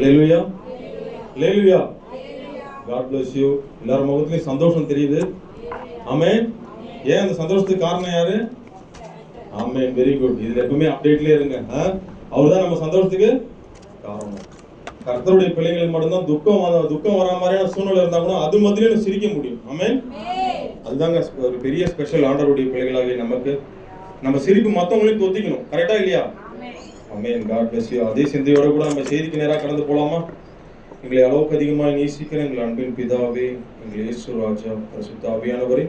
Hallelujah, hallelujah. God bless you. எல்லாரும் முகத்திலும் சந்தோஷம் தெரியுது. ஆமென். ஏன் அந்த சந்தோஷத்துக்கு காரணம் யாரு? ஆமென். Very good. இதுல எப்பவுமே அப்டேட்லயே இருங்க. அவர்தான் நம்ம சந்தோஷத்துக்கு காரணம். கர்த்தருடைய பிள்ளைகளுக்கு மட்டும்தான் துக்கம் வரா மாதிரியான சூழ்நிலை இருந்தா கூட அது மத்தியிலும் சிரிக்க முடியும். ஆமென். அதுதாங்க ஒரு பெரிய ஸ்பெஷல். ஆண்டவருடைய பிள்ளைகளாகிய நமக்கு நம்ம சிரிப்பு மற்றவங்களையும் தொத்திக்கணும். கரெக்டா இல்லையா? ஆமென். God bless you. அதே சிந்தையோட கூட நம்ம செய்திக்கு நேராக கடந்து போலாமா? எங்களை அளவுக்கு அதிகமாக நேசிக்கிற எங்கள் அன்பின் பிதாவே, எங்கள் இயேசு ராஜா, பரிசுத்த ஆவியானவரே,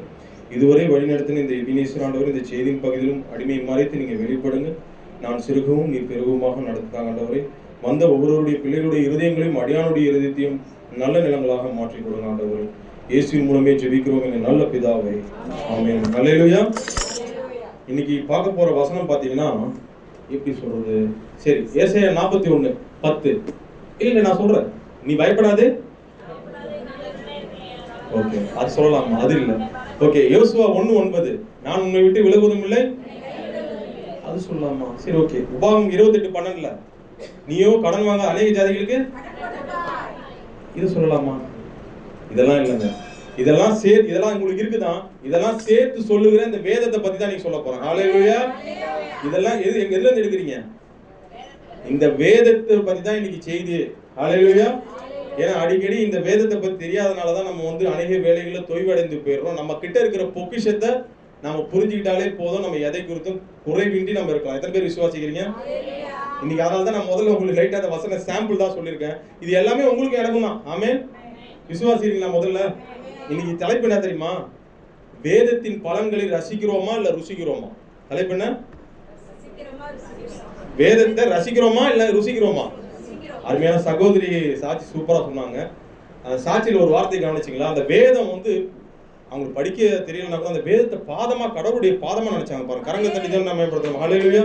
இதுவரை வழிநடத்தின இந்த எபினேசர் ஆண்டவர் இந்த செய்தியின் பகுதியிலும் அடிமையை மறைத்து நீங்க வெளிப்படுங்க. நான் சிறுகவும் நீர் பெருகுமாக நடத்துக்காங்க ஆண்டவரே. வந்த ஒவ்வொருவருடைய பிள்ளைகளுடைய இருதயங்களையும் அடியானுடைய இருதயத்தையும் நல்ல நிலங்களாக மாற்றிக் கொடுங்க ஆண்டவரே. இயேசுவின் மூலமே ஜெபிக்கிறோம் எங்கள் நல்ல பிதாவே. ஆமென். ஹல்லேலூயா. இன்னைக்கு பார்க்க போற வசனம் பாத்தீங்கன்னா எப்படி சொல்றது? சரி, ஏசாயா 41:10. இல்ல நான் சொல்றேன், நீ பயப்படாதே. ஓகே, அது சொல்லலாமா? அது இல்ல. ஓகே, யோசுவா 1:9. நான் உன்னை விட்டு விலகுவதும் இல்லை. அது சொல்லலாமா? சரி, ஓகே. உபாகம் 28:12. நீயோ கடன் வாங்க அநேக ஜாதிகளுக்கு இது சொல்லலாமா? இதெல்லாம் இல்லைங்க. இதெல்லாம் உங்களுக்கு இருக்குதான். இதெல்லாம் சேர்த்து சொல்லுகிற இந்த வேதத்தை பத்தி தான் நீங்க சொல்ல போறேன். ஹல்லேலூயா. இதெல்லாம் எதுல இருந்து எடுக்கிறீங்க? இந்த வேதத்தை பத்தி தான் இன்னைக்கு செய்தி. ஹல்லேலூயா. ஏன்னா அடிக்கடி இந்த வேதத்தை பத்தி தெரியாதனாலதான் நம்ம அநேக வேலைகளை தொய்வடைந்து போயிடுறோம். நம்ம கிட்ட இருக்கிற பொக்கிஷத்தை நாம புரிஞ்சுக்கிட்டாலே போதும். நம்ம எதை குறித்தும் குறைவின்றி நம்ம இருக்கலாம். எத்தனை பேர் விசுவாசிக்கிறீங்க? இன்னைக்கு அதனால தான் நான் முதல்ல உங்களுக்கு லைட்டா அந்த வசன சாம்பிள் தான் சொல்லியிருக்கேன். இது எல்லாமே உங்களுக்கு எனக்கும் தான். ஆமென். விசுவாசிக்கிறீங்களா? முதல்ல இன்னைக்கு தலைப்பு என்ன தெரியுமா? வேதத்தின் பலன்களை ரசிக்கிறோமா இல்ல ருசிக்கிறோமா? தலைப்பு என்ன? வேதத்தை ரசிக்கிறோமா இல்ல ருசிக்கிறோமா? அருமையான சகோதரி சாட்சி சூப்பரா சொன்னாங்க. சாட்சியில் ஒரு வார்த்தை கவனிச்சிங்களா? அந்த வேதம் அவங்களுக்கு படிக்க தெரியலனா கூட அந்த வேதத்தை பாதமா, கடவுளுடைய பாதமா நினைச்சாங்க பாருங்க. கரங்க தட்டி தான் நம்ம மேம்படுத்தணும். ஹல்லேலூயா.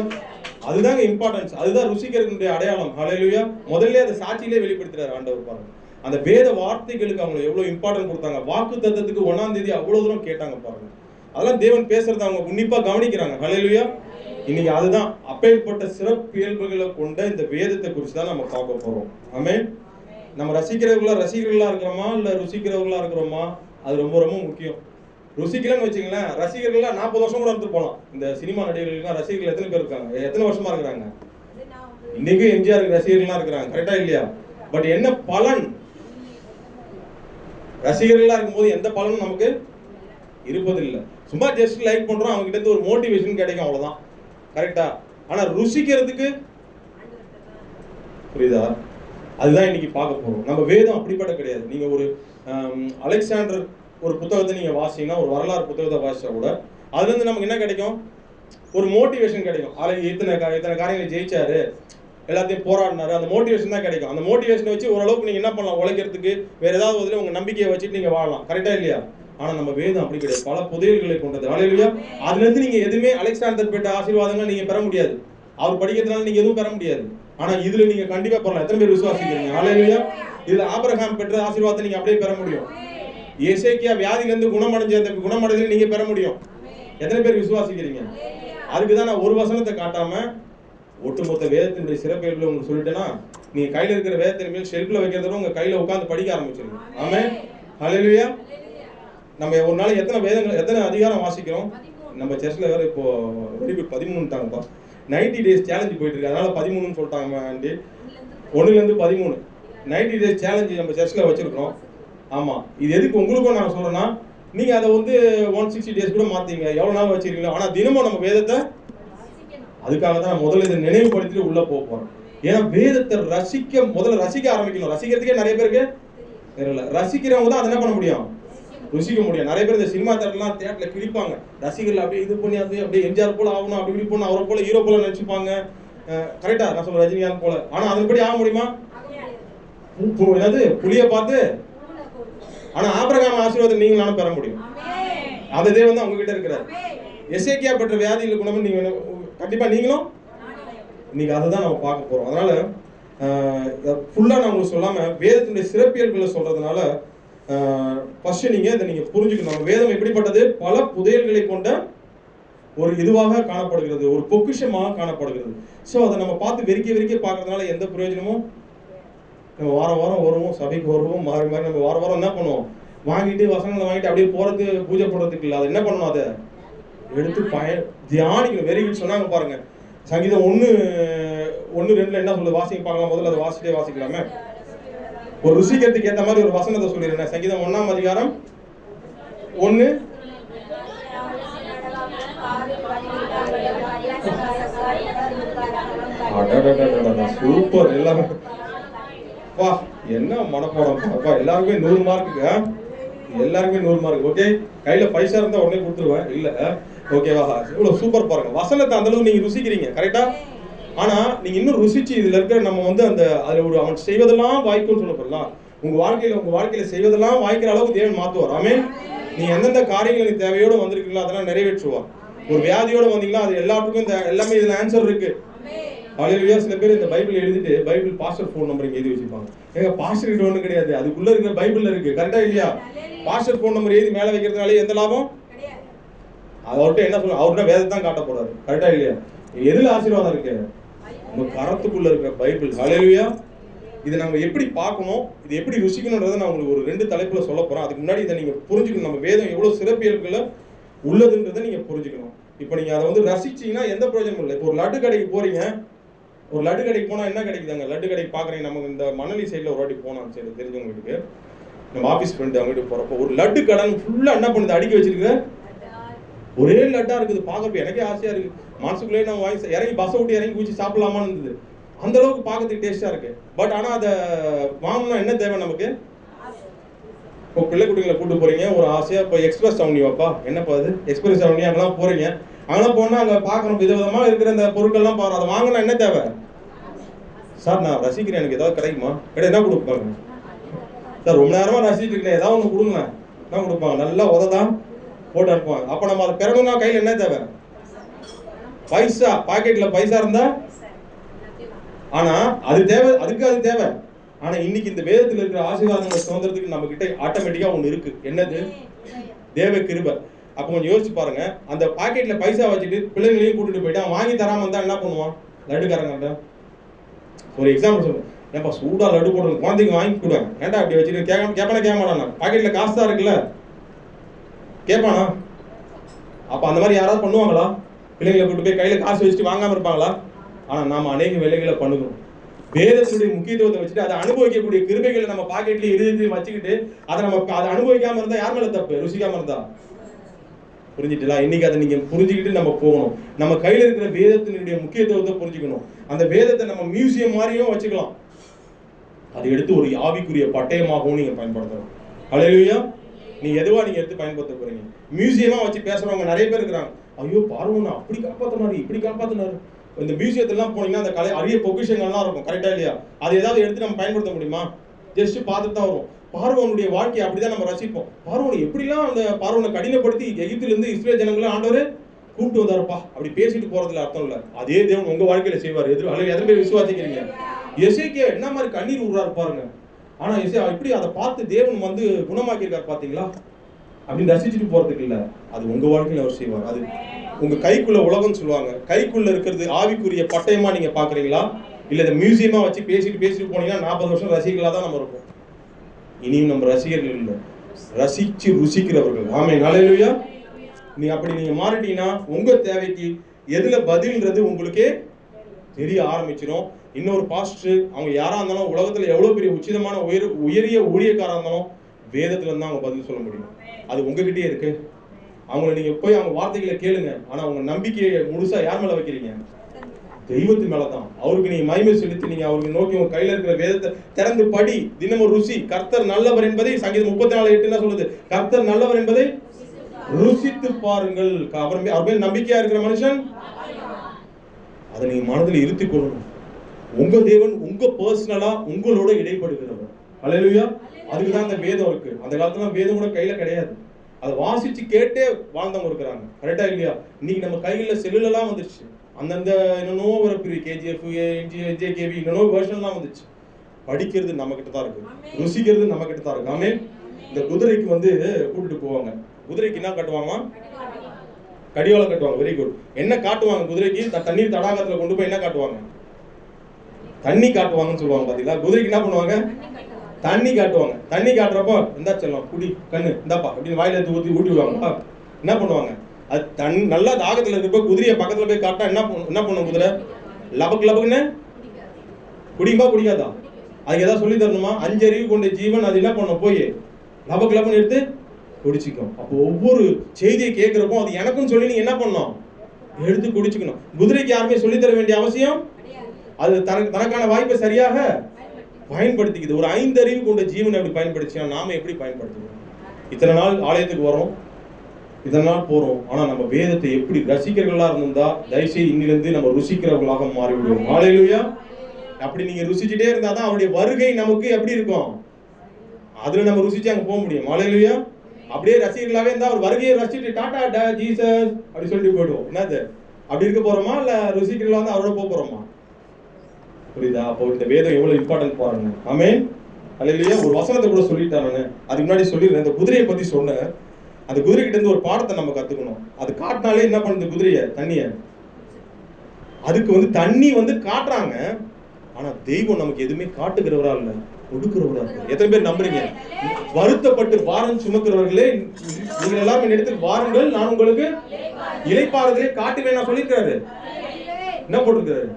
அதுதாங்க இம்பார்ட்டன்ஸ். அதுதான் ருசிக்கிறதுடைய அடையாளம். ஹல்லேலூயா. முதல்ல அந்த சாட்சியிலே வெளிப்படுத்துறாரு ஆண்டவர் பாருங்க. அந்த வேத வார்த்தைகளுக்கு அவங்க எவ்வளவு இம்பார்ட்டன்ட் கொடுத்தாங்க. வாக்கு தத்தத்துக்கு 1ஆம் தேதி அவ்வளவு தூரம் கேட்டாங்க பாருங்க. அதெல்லாம் தேவன் பேசுறத அவங்க உன்னிப்பா கவனிக்கிறாங்க. ஹல்லேலூயா. இன்னைக்கு அதுதான் அப்பேற்பட்ட சிறப்பு இயல்புகளை கொண்ட இந்த வேதத்தை குறித்து தான் நம்ம பார்க்க போறோம். ஆமென். நம்ம ரசிகர்களா இருக்கிறோமா இல்ல ருசிக்கிறவர்களா இருக்கிறோமா? அது ரொம்ப ரொம்ப முக்கியம். ருசிக்கலன்னு வச்சுங்களேன், ரசிகர்களா 40 வருஷம் கூட இருந்து போகலாம். இந்த சினிமா நடிகர்களுக்கு ரசிகர்கள் எத்தனை பேர் இருக்காங்க? எத்தனை வருஷமா இருக்கிறாங்க? இன்னைக்கும் எம்ஜிஆர் ரசிகர்களா இருக்கிறாங்க. கரெக்டா இல்லையா? பட் என்ன பலன்? ரசிகர்களா இருக்கும்போது எந்த பலனும் நமக்கு இருப்பதில்லை. சும்மா ஜஸ்ட் லைக் பண்றோம், அவங்க கிட்ட இருந்து ஒரு மோட்டிவேஷன் கிடைக்கும், அவ்வளவுதான். கரெக்டா? ஆனா ருசிக்கிறதுக்கு புரியுதா? அதுதான் இன்னைக்கு பார்க்க போறோம். நம்ம வேதம் அப்படிப்பட்ட கிடையாது. நீங்க ஒரு அலெக்சாண்டர் ஒரு புத்தகத்தை நீங்க வாசிங்கன்னா, ஒரு வரலாறு புத்தகத்தை வாசிச்சா கூட அதுல இருந்து நமக்கு என்ன கிடைக்கும்? ஒரு மோட்டிவேஷன் கிடைக்கும். இத்தனை காரியங்களை ஜெயிச்சாரு, எல்லாத்தையும் போராடினாரு, அந்த மோட்டிவேஷன் தான் கிடைக்கும். அந்த மோட்டிவேஷனை வச்சு ஓரளவுக்கு நீங்க என்ன பண்ணலாம்? உழைக்கிறதுக்கு வேற ஏதாவது ஒரு உங்க நம்பிக்கையை வச்சுட்டு நீங்க வாழலாம். கரெக்டா இல்லையா? ஆனா நம்ம வேதம் அப்படி கிடையாது. பல புதையல்களை கொண்டது. ஹல்லேலூயா. அதுல இருந்து நீங்க எதுவுமே அலெக்சாண்டர் பெற்ற ஆசீர்வாதங்கள் நீங்க பெற முடியாது. அவர் படிக்கிறதுனால நீங்க எதுவும் பெற முடியாது. ஆனா இதுல நீங்க கண்டிப்பா பெறலாம். எத்தனை பேர் விசுவாசிக்கிறீங்க? ஹல்லேலூயா. இதுல ஆபிரகாம் பெற்ற ஆசீர்வாதத்தை நீங்க அப்படியே பெற முடியும். எசேக்கியா வியாதியில இருந்து குணமடைஞ்ச அந்த குணமடைதலை நீங்க பெற முடியும். எத்தனை பேர் விசுவாசிக்கிறீங்க? அதுக்குதான் நான் ஒரு வசனத்தை காட்டாம ஒட்டுமொத்த வேதத்தினுடைய சிறப்பியல்புகளை உங்களுக்கு சொல்லிட்டேன்னா, நீங்க கையில இருக்கிற வேதத்தின் மேல் ஷெல்ஃப்ல வைக்கிறத உங்க கையில உட்கார்ந்து படிக்க ஆரம்பிச்சிருங்க. ஆமென். ஹல்லேலூயா. நம்ம ஒரு நாளைக்கு எத்தனை அதிகாரம் வாசிக்கிறோம்? நம்ம சர்ச்ல வேற இப்போ வெரி குட் 13ட்டாங்கப்பா. 90 டேஸ் சேலஞ்ச் போயிட்டு இருக்கு. அதனால 13ன்னு சொல்லிட்டாங்க. 1ல இருந்து 13 90 டேஸ் சேலஞ்ச் நம்ம சர்ச்ல வச்சிருக்கோம். ஆமா, இது எதுக்கு உங்களுக்கும் நான் சொல்றேன்னா, நீங்க அதை 160 டேஸ் கூட மாத்தீங்க, எவ்வளவு நாள் வச்சிருக்கீங்களோ, ஆனா தினமும் நம்ம வேதத்தை அதுக்காக தான் முதல்ல இதை நினைவுபடுத்திட்டு உள்ள போறோம். ஏன்னா வேதத்தை முதல்ல ரசிக்க ஆரம்பிக்கணும். ரசிக்கிறதுக்கே நிறைய பேருக்கு தெரியல. ரசிக்கிறவங்க தான் அதை என்ன பண்ண முடியும்? ருசிக்க முடியும். நிறைய பேர் இந்த சினிமா தேட்டர்ல கிழிப்பாங்க. ரசிகர்கள் அப்படியே இது பண்ணி அப்படியே எம்ஜிஆர் போல ஆகணும், அப்படி இப்படி பண்ணணும், அவரை போல ஹீரோ போல நினைச்சுப்பாங்க. கரெக்டா? நான் சொல்ற ரஜினிகாந்த் போல. ஆனா அதன்படி ஆக முடியுமா? என்னது புளிய பார்த்து? ஆனா ஆபிரகாம் ஆசீர்வாதம் நீங்க நானும் பெற முடியும். அந்த தேவன் தான் உங்ககிட்ட இருக்கிறார். எசேக்கியா பெற்ற வியாதியில் குணம் நீங்க கண்டிப்பா நீங்களும் இன்னைக்கு அதுதான் நம்ம பார்க்க போறோம். அதனால ஃபுல்லா நான் உங்களுக்கு சொல்லாம வேதத்தினுடைய சிறப்பியல்களை சொல்றதுனால ஃபர்ஸ்ட் நீங்க இதை நீங்க புரிஞ்சுக்கணும். வேதம் எப்படிப்பட்டது? பல புதையல்களை கொண்ட ஒரு இதுவாக காணப்படுகிறது, ஒரு பொக்கிஷமாக காணப்படுகிறது. ஸோ அதை நம்ம பார்த்து வெறிக்க பார்க்கறதுனால எந்த பிரயோஜனமும் நம்ம வாரம் வாரம் வருவோம், சபைக்கு வருவோம், மாறி மாறி நம்ம வாரம் வாரம் என்ன பண்ணுவோம், வாங்கிட்டு வசனங்களை வாங்கிட்டு அப்படியே போறது பூஜை போடுறதுக்கு இல்லை. அதை என்ன பண்ணணும், அதை எடுத்து தியானிக்கணும். வெரி குட் சொன்னாங்க பாருங்க. சங்கீதம் 1:2 என்ன சொல்லுது, வாசிக்க பார்க்கலாம். முதல்ல அதை வாசிட்டே வாசிக்கலாமே. ஒரு ருசிக்கிறதுக்கு ஏற்ற மாதிரி ஒரு வசனத்தை சொல்லிடுறேன். சங்கீதம் 1ஆம் அதிகாரம் 1. சூப்பர். எல்லாமே பா, என்ன மனப்பாடம் அப்பா. எல்லாருக்குமே 100 மார்க்குங்க. எல்லாருக்குமே 100 மார்க். ஓகே, கையில பைசா இருந்தா உடனே கொடுத்துருவேன். இல்ல ஓகேவா? இவ்வளவு சூப்பர் பாருங்க. வசனத்தை அந்த அளவுக்கு நீங்க ருசிக்கிறீங்க, கரெக்டா? ஆனா நீங்க இன்னும் ருசிச்சு இதுல இருக்கிற நம்ம வந்து அந்த அதுல ஒரு அவன் செய்வதெல்லாம் வாய்க்கும்னு சொல்லப்படலாம். உங்க வாழ்க்கையில செய்வதெல்லாம் வாய்க்கிற அளவுக்கு தேவன் மாத்துவார். ஆமென். நீங்க எந்தெந்த காரியங்கள் நீங்க தேவையோட வந்திருக்கீங்களோ அதெல்லாம் நிறைவேற்றுவார். ஒரு வியாதியோட வந்தீங்களா அது எல்லாத்துக்கும் எல்லாமே இதுல ஆன்சர் இருக்கு. ஹல்லேலூயா. சில பேர் இந்த பைபிள் எழுதிட்டு பைபிள் பாஸ்டர் ஃபோன் நம்பர் எழுதி வச்சிருப்பாங்க. ஏங்க பாஸ்டர் கிட்ட ஒன்றும் கிடையாது, அதுக்குள்ள இருக்கிற பைபிள்ல இருக்கு, கரெக்டா இல்லையா? பாஸ்டர் ஃபோன் நம்பர் எழுதி மேல வைக்கிறதுனால எந்த லாபம்? அவர்கிட்ட என்ன சொல்ல, அவர்கிட்ட வேதத்தை தான் காட்ட போறாரு, கரெக்டா இல்லையா? எதுல ஆசீர்வாதம் இருக்கு? உங்க கரத்துக்குள்ள இருக்கிற பைபிள். ஹல்லேலூயா. இதை நம்ம எப்படி பார்க்கணும், இது எப்படி ருசிக்கணும்ன்றதை நான் உங்களுக்கு ஒரு 2 தலைப்புல சொல்ல போறேன். அதுக்கு முன்னாடி இதை நீங்க புரிஞ்சுக்கணும். நம்ம வேதம் எவ்வளவு சிறப்பியல்களை உள்ளதுன்றதை நீங்க புரிஞ்சுக்கணும். இப்போ நீங்க அதை வந்து ரசிச்சீங்கன்னா எந்த பிரயோஜனமும் இல்லை. இப்போ ஒரு லட்டு கடைக்கு போறீங்க, ஒரு லட்டு கடைக்கு போனா என்ன கிடைக்குதாங்க? லட்டு கடைக்கு பாக்குறீங்க. நமக்கு இந்த மணலி சைட்ல ஒரு வாட்டி போனோம், சரி தெரிஞ்சவங்களுக்கு, நம்ம ஆபீஸ் ஃப்ரெண்ட் அவங்க வீட்டுக்கு போறப்போ ஒரு லட்டு கடை ஃபுல்லா என்ன பண்ணுது, அடுக்கி வச்சிருக்க ஒரே லட்டா இருக்குது. பாக்குறப்ப எனக்கே ஆசையா இருக்கு. மனசுக்குள்ளேயே நம்ம வாங்கி இறங்கி பஸ்ஸை விட்டு இறங்கி குச்சி சாப்பிடலாமான்னு இருந்தது. அந்த அளவுக்கு பார்க்கறதுக்கு டேஸ்டா இருக்கு. பட் ஆனா அதை வாங்கணும்னா என்ன தேவை நமக்கு? இப்போ பிள்ளை குட்டிகளை கூட்டு போறீங்க, ஒரு ஆசையா இப்போ எக்ஸ்பிரஸ் அவனியாப்பா, என்னப்பா அது எக்ஸ்பிரஸ் அவனி, அங்கெல்லாம் போறீங்க. அங்கெல்லாம் போனா அங்க பாக்கணும் விதவிதமா இருக்கிற இந்த பொருட்கள்லாம் பாரு. அதை வாங்கினா என்ன தேவை? சார் நான் ரசிக்கிறேன், எனக்கு ஏதாவது கிடைக்குமா? என்ன கொடுப்பாங்க சார்? ரொம்ப நேரமா ரசிச்சுட்டு இருக்கேன், ஏதாவது ஒன்று கொடுங்க. என்ன கொடுப்பாங்க? நல்லா உததான் போட்டு அனுப்புவாங்க. அப்ப நம்ம அதை பெறணும்னா கையில் என்ன தேவை? பைசா. பாக்கெட்ல பைசா இருந்தா ஆனா அது தேவை, அதுக்கு அது தேவை. ஆனா இன்னைக்கு இந்த வேதத்தில் இருக்கிற ஆசீர்வாதங்களை சுதந்திரத்துக்கு நம்ம கிட்ட ஆட்டோமேட்டிக்கா ஒண்ணு இருக்கு. என்னது? தேவ கிருபை. அப்ப கொஞ்சம் யோசிச்சு பாருங்க. அந்த பாக்கெட்ல பைசா வச்சுட்டு பிள்ளைங்களையும் கூட்டிட்டு போயிட்டு அவன் வாங்கி தராம இருந்தா என்ன பண்ணுவான்? லட்டுக்காரங்க ஒரு எக்ஸாம்பிள் சொல்லுவேன். ஏப்பா சூடா லட்டு போடுறது குழந்தைக்கு வாங்கி கொடுவேன், ஏன்டா அப்படி வச்சுட்டு கேட்பானா? கேட்க மாட்டானா? பாக்கெட்ல காசு தான் இருக்குல்ல, கேட்பானா? அப்ப அந்த மாதிரி யாராவது பண்ணுவாங்களா? பிள்ளைங்களை கூட்டு போய் கையில காசு வச்சுட்டு வாங்காம இருப்பாங்களா? ஆனா நாம அநேக வேலைகளை பண்ணுகிறோம். வேதத்துடைய முக்கியத்துவத்தை வச்சுட்டு அதை அனுபவிக்கக்கூடிய கிருபைகளை நம்ம பாக்கெட்லயும் இருதயத்தையும் வச்சுக்கிட்டு அதை நம்ம அதை அனுபவிக்காம இருந்தா யார் மேல தப்பு? ருசிக்காம இருந்தா. புரிஞ்சுட்டா? இன்னைக்கு அதை நீங்க புரிஞ்சுக்கிட்டு நம்ம போகணும். நம்ம கையில இருக்கிற வேதத்தினுடைய முக்கியத்துவத்தை புரிஞ்சுக்கணும். அந்த வேதத்தை நம்ம மியூசியம் மாதிரியும் வச்சுக்கலாம், அதை எடுத்து ஒரு ஆவிக்குரிய பட்டயமாகவும் நீங்க பயன்படுத்தலாம். ஹல்லேலூயா. நீங்க எதுவா நீங்க எடுத்து பயன்படுத்த போறீங்க? மியூசியமா வச்சு பேசுறவங்க நிறைய பேர் இருக்கிறாங்க. ஐயோ பார்வோனை அப்படி காப்பாத்தினாரு, இப்படி காப்பாத்தினாரு. இந்த மியூசியத்தெல்லாம் போனீங்கன்னா அந்த கலை அரிய பொக்கிஷங்கள்லாம் இருக்கும், கரெக்டா இல்லையா? அதை ஏதாவது எடுத்து நம்ம பயன்படுத்த முடியுமா? ஜஸ்ட் பார்த்துட்டு தான் வரும். பார்வோனுடைய வாழ்க்கையை அப்படிதான் நம்ம ரசிப்போம். பார்வோனை எப்படிலாம் அந்த பார்வோனை கடினப்படுத்தி எகிப்தில இருந்து இஸ்ரேல் ஜனங்களை ஆண்டவரே கூப்பிட்டு வந்தாருப்பா, அப்படி பேசிட்டு போறதுல அர்த்தம் இல்ல. அதே தேவன் உங்க வாழ்க்கையில செய்வார். எத்தனை பேர் விசுவாசிக்கிறீங்க? எசேக்கியா என்ன மாதிரி கண்ணீர் விடுறாரு பாருங்க. ஆனா எப்படி அதை பார்த்து தேவன் வந்து குணமாக்கியிருக்காரு பாத்தீங்களா? அப்படின்னு ரசிச்சுட்டு போறதுக்கு இல்ல, அது உங்க வாழ்க்கையில அவர் செய்வார். அது உங்க கைக்குள்ள உலகம் சொல்லுவாங்க. கைக்குள்ள இருக்கிறது ஆவிக்குரிய பட்டயமா நீங்க பாக்குறீங்களா, இல்ல இந்த மியூசியமா வச்சு பேசிட்டு போனீங்கன்னா 40 வருஷம் ரசிகர்களா தான் நம்ம இருப்போம். இனியும் நம்ம ரசிகர்கள் இல்லை, ரசிச்சு ருசிக்கிறவர்கள். ஆமென். ஹல்லேலூயா. நீங்க மாறிட்டீங்கன்னா உங்க தேவைக்கு எதுல பதில்ன்றது உங்களுக்கே தெரிய ஆரம்பிச்சிடும். இன்னொரு பாஸ்டர் அவங்க யாரா இருந்தாலும் உலகத்துல எவ்வளவு பெரிய உச்சிதமான உயரிய ஊழியக்காரா இருந்தாலும் வேதத்துல இருந்தா அவங்க பதில் சொல்ல முடியும். அது உங்ககிட்டயே இருக்கு. அவங்கள நீங்க போய் அவங்க வார்த்தைகளை கேளுங்க. ஆனா உங்க நம்பிக்கையை முழுசா யார் மேல வைக்கிறீங்க? தெய்வத்து மேலதான். அவருக்கு நீங்க மகிமை செலுத்தி நீங்க அவருக்கு நோக்கி உங்க கையில இருக்கிற வேதத்தை திறந்து படி. தினமும் ருசி. கர்த்தர் நல்லவர் என்பதை சங்கீதம் 34:8 என்ன சொல்லுது? கர்த்தர் நல்லவர் என்பதை ருசித்து பாருங்கள். அவர் மேல் நம்பிக்கையா இருக்கிற மனுஷன் அதை நீங்க மனதில் இருத்திக் கொள்ளணும். உங்க தேவன் உங்க பர்சனலா உங்களோட இடைப்படுகிறவர். ஹல்லேலூயா. அதுக்குதான் அந்த வேதம் இருக்கு. அந்த காலத்துல வேதம் கூட கையில கிடையாது. அதை வாசிச்சு கேட்டே வாழ்ந்தவங்க இருக்கிறாங்க, கரெக்டா இல்லையா? இன்னைக்கு நம்ம கையில செல்லுலாம் வந்துருச்சு. அந்தந்த என்னென்னோ ஒரு பெரிய KGF, JKV என்னென்னோ வெர்ஷன்லாம் வந்துச்சு. படிக்கிறது நம்ம கிட்ட தான் இருக்கு, ருசிக்கிறது நம்ம கிட்ட தான் இருக்கு. ஆமென். இந்த குதிரைக்கு வந்து கூட்டிட்டு போவாங்க. குதிரைக்கு என்ன கட்டுவாங்க? கடிவாளம் கட்டுவாங்க. Very good. என்ன காட்டுவாங்க குதிரைக்கு? தண்ணீர் தடாகத்துல கொண்டு போய் என்ன காட்டுவாங்க? தண்ணி காட்டுவாங்கன்னு சொல்லுவாங்க பாத்தீங்களா. குதிரைக்கு என்ன பண்ணுவாங்க? தண்ணி காட்டுவாங்க. தண்ணி காட்டுறப்போ இந்தா செல்லம் குடி கண்ணு இந்தாப்பா அப்படின்னு வாயில எடுத்து ஊற்றி ஊட்டி விடுவாங்க. என்ன பண்ணுவாங்க? அது நல்லா தாகத்துல இருக்கப்ப குதிரையை பக்கத்துல போய் காட்டா என்ன பண்ணும்? குதிரை லபக்கு லபக்குன்னு குடிக்குமா குடிக்காதா? அதுக்கு ஏதாவது சொல்லி தரணுமா? 5 அறிவு கொண்ட ஜீவன் அது என்ன பண்ணும்? போய் லபக்கு லபக்குன்னு எடுத்து குடிச்சிக்கும். அப்போ ஒவ்வொரு செய்தியை கேட்கிறப்போ அது எனக்கும் சொல்லி நீங்க என்ன பண்ணணும்? எடுத்து குடிச்சுக்கணும். குதிரைக்கு யாருமே சொல்லி தர வேண்டிய அவசியம் அது தனக்கான வாய்ப்பை சரியாக பயன்படுத்திக்குது. ஒரு 5 அறிவு கொண்ட ஜீவனை எப்படி பயன்படுத்தினா நாம எப்படி பயன்படுத்துவோம்? இத்தனை நாள் ஆலயத்துக்கு வரோம், இத்தனை நாள் போறோம், ஆனா நம்ம வேதத்தை எப்படி ரசிக்கிறவர்களா இருந்தா தயவுசெய்து இன்னிலிருந்து நம்ம ருசிக்கிறவர்களாக மாறிவிடுவோம். ஹல்லேலூயா. அப்படி நீங்க ருசிச்சுட்டே இருந்தாதான் அவருடைய வருகை நமக்கு எப்படி இருக்கும்? அதுல நம்ம ருசிச்சு அங்க போக முடியும். ஹல்லேலூயா. அப்படியே ரசிகர்களாவே இருந்தா அவர் வருகையை ரசிச்சுட்டு டாடா ஜீசஸ் அப்படி சொல்லிட்டு போயிடுவோம். என்னது அப்படி இருக்க போறோமா இல்ல ருசிக்கிறவங்களா வந்து அவரோட போக போறோமா? புரியுதா? அப்போ இந்த வேதம் எவ்வளவு இம்பார்ட்டன்ட் பாருங்க. ஆமென். ஹல்லேலூயா. ஒரு வசனத்தை கூட சொல்லிட்டானுங்க. அதுக்கு முன்னாடி சொல்லிடுறேன். இந்த குதிரையை பத்தி சொன்னேன். அந்த குதிரை கிட்ட இருந்து ஒரு பாடத்தை நம்ம கத்துக்கணும். அது காட்டினாலே என்ன பண்ணுது? குதிரைய தண்ணிய அதுக்கு வந்து தண்ணி வந்து காட்டுறாங்க. ஆனா தெய்வம் நமக்கு எதுவுமே காட்டுகிறவரா இல்ல, கொடுக்கிறவரா இருக்கு. எத்தனை பேர் நம்புறீங்க? வருத்தப்பட்டு பாரம் சுமக்கிறவர்களே நீங்கள் எல்லாம் என்னிடத்தில் வாருங்கள், நான் உங்களுக்கு இளைப்பாறுதலை காட்டுவேன் நான் சொல்லியிருக்காரு. என்ன போட்டிருக்காரு?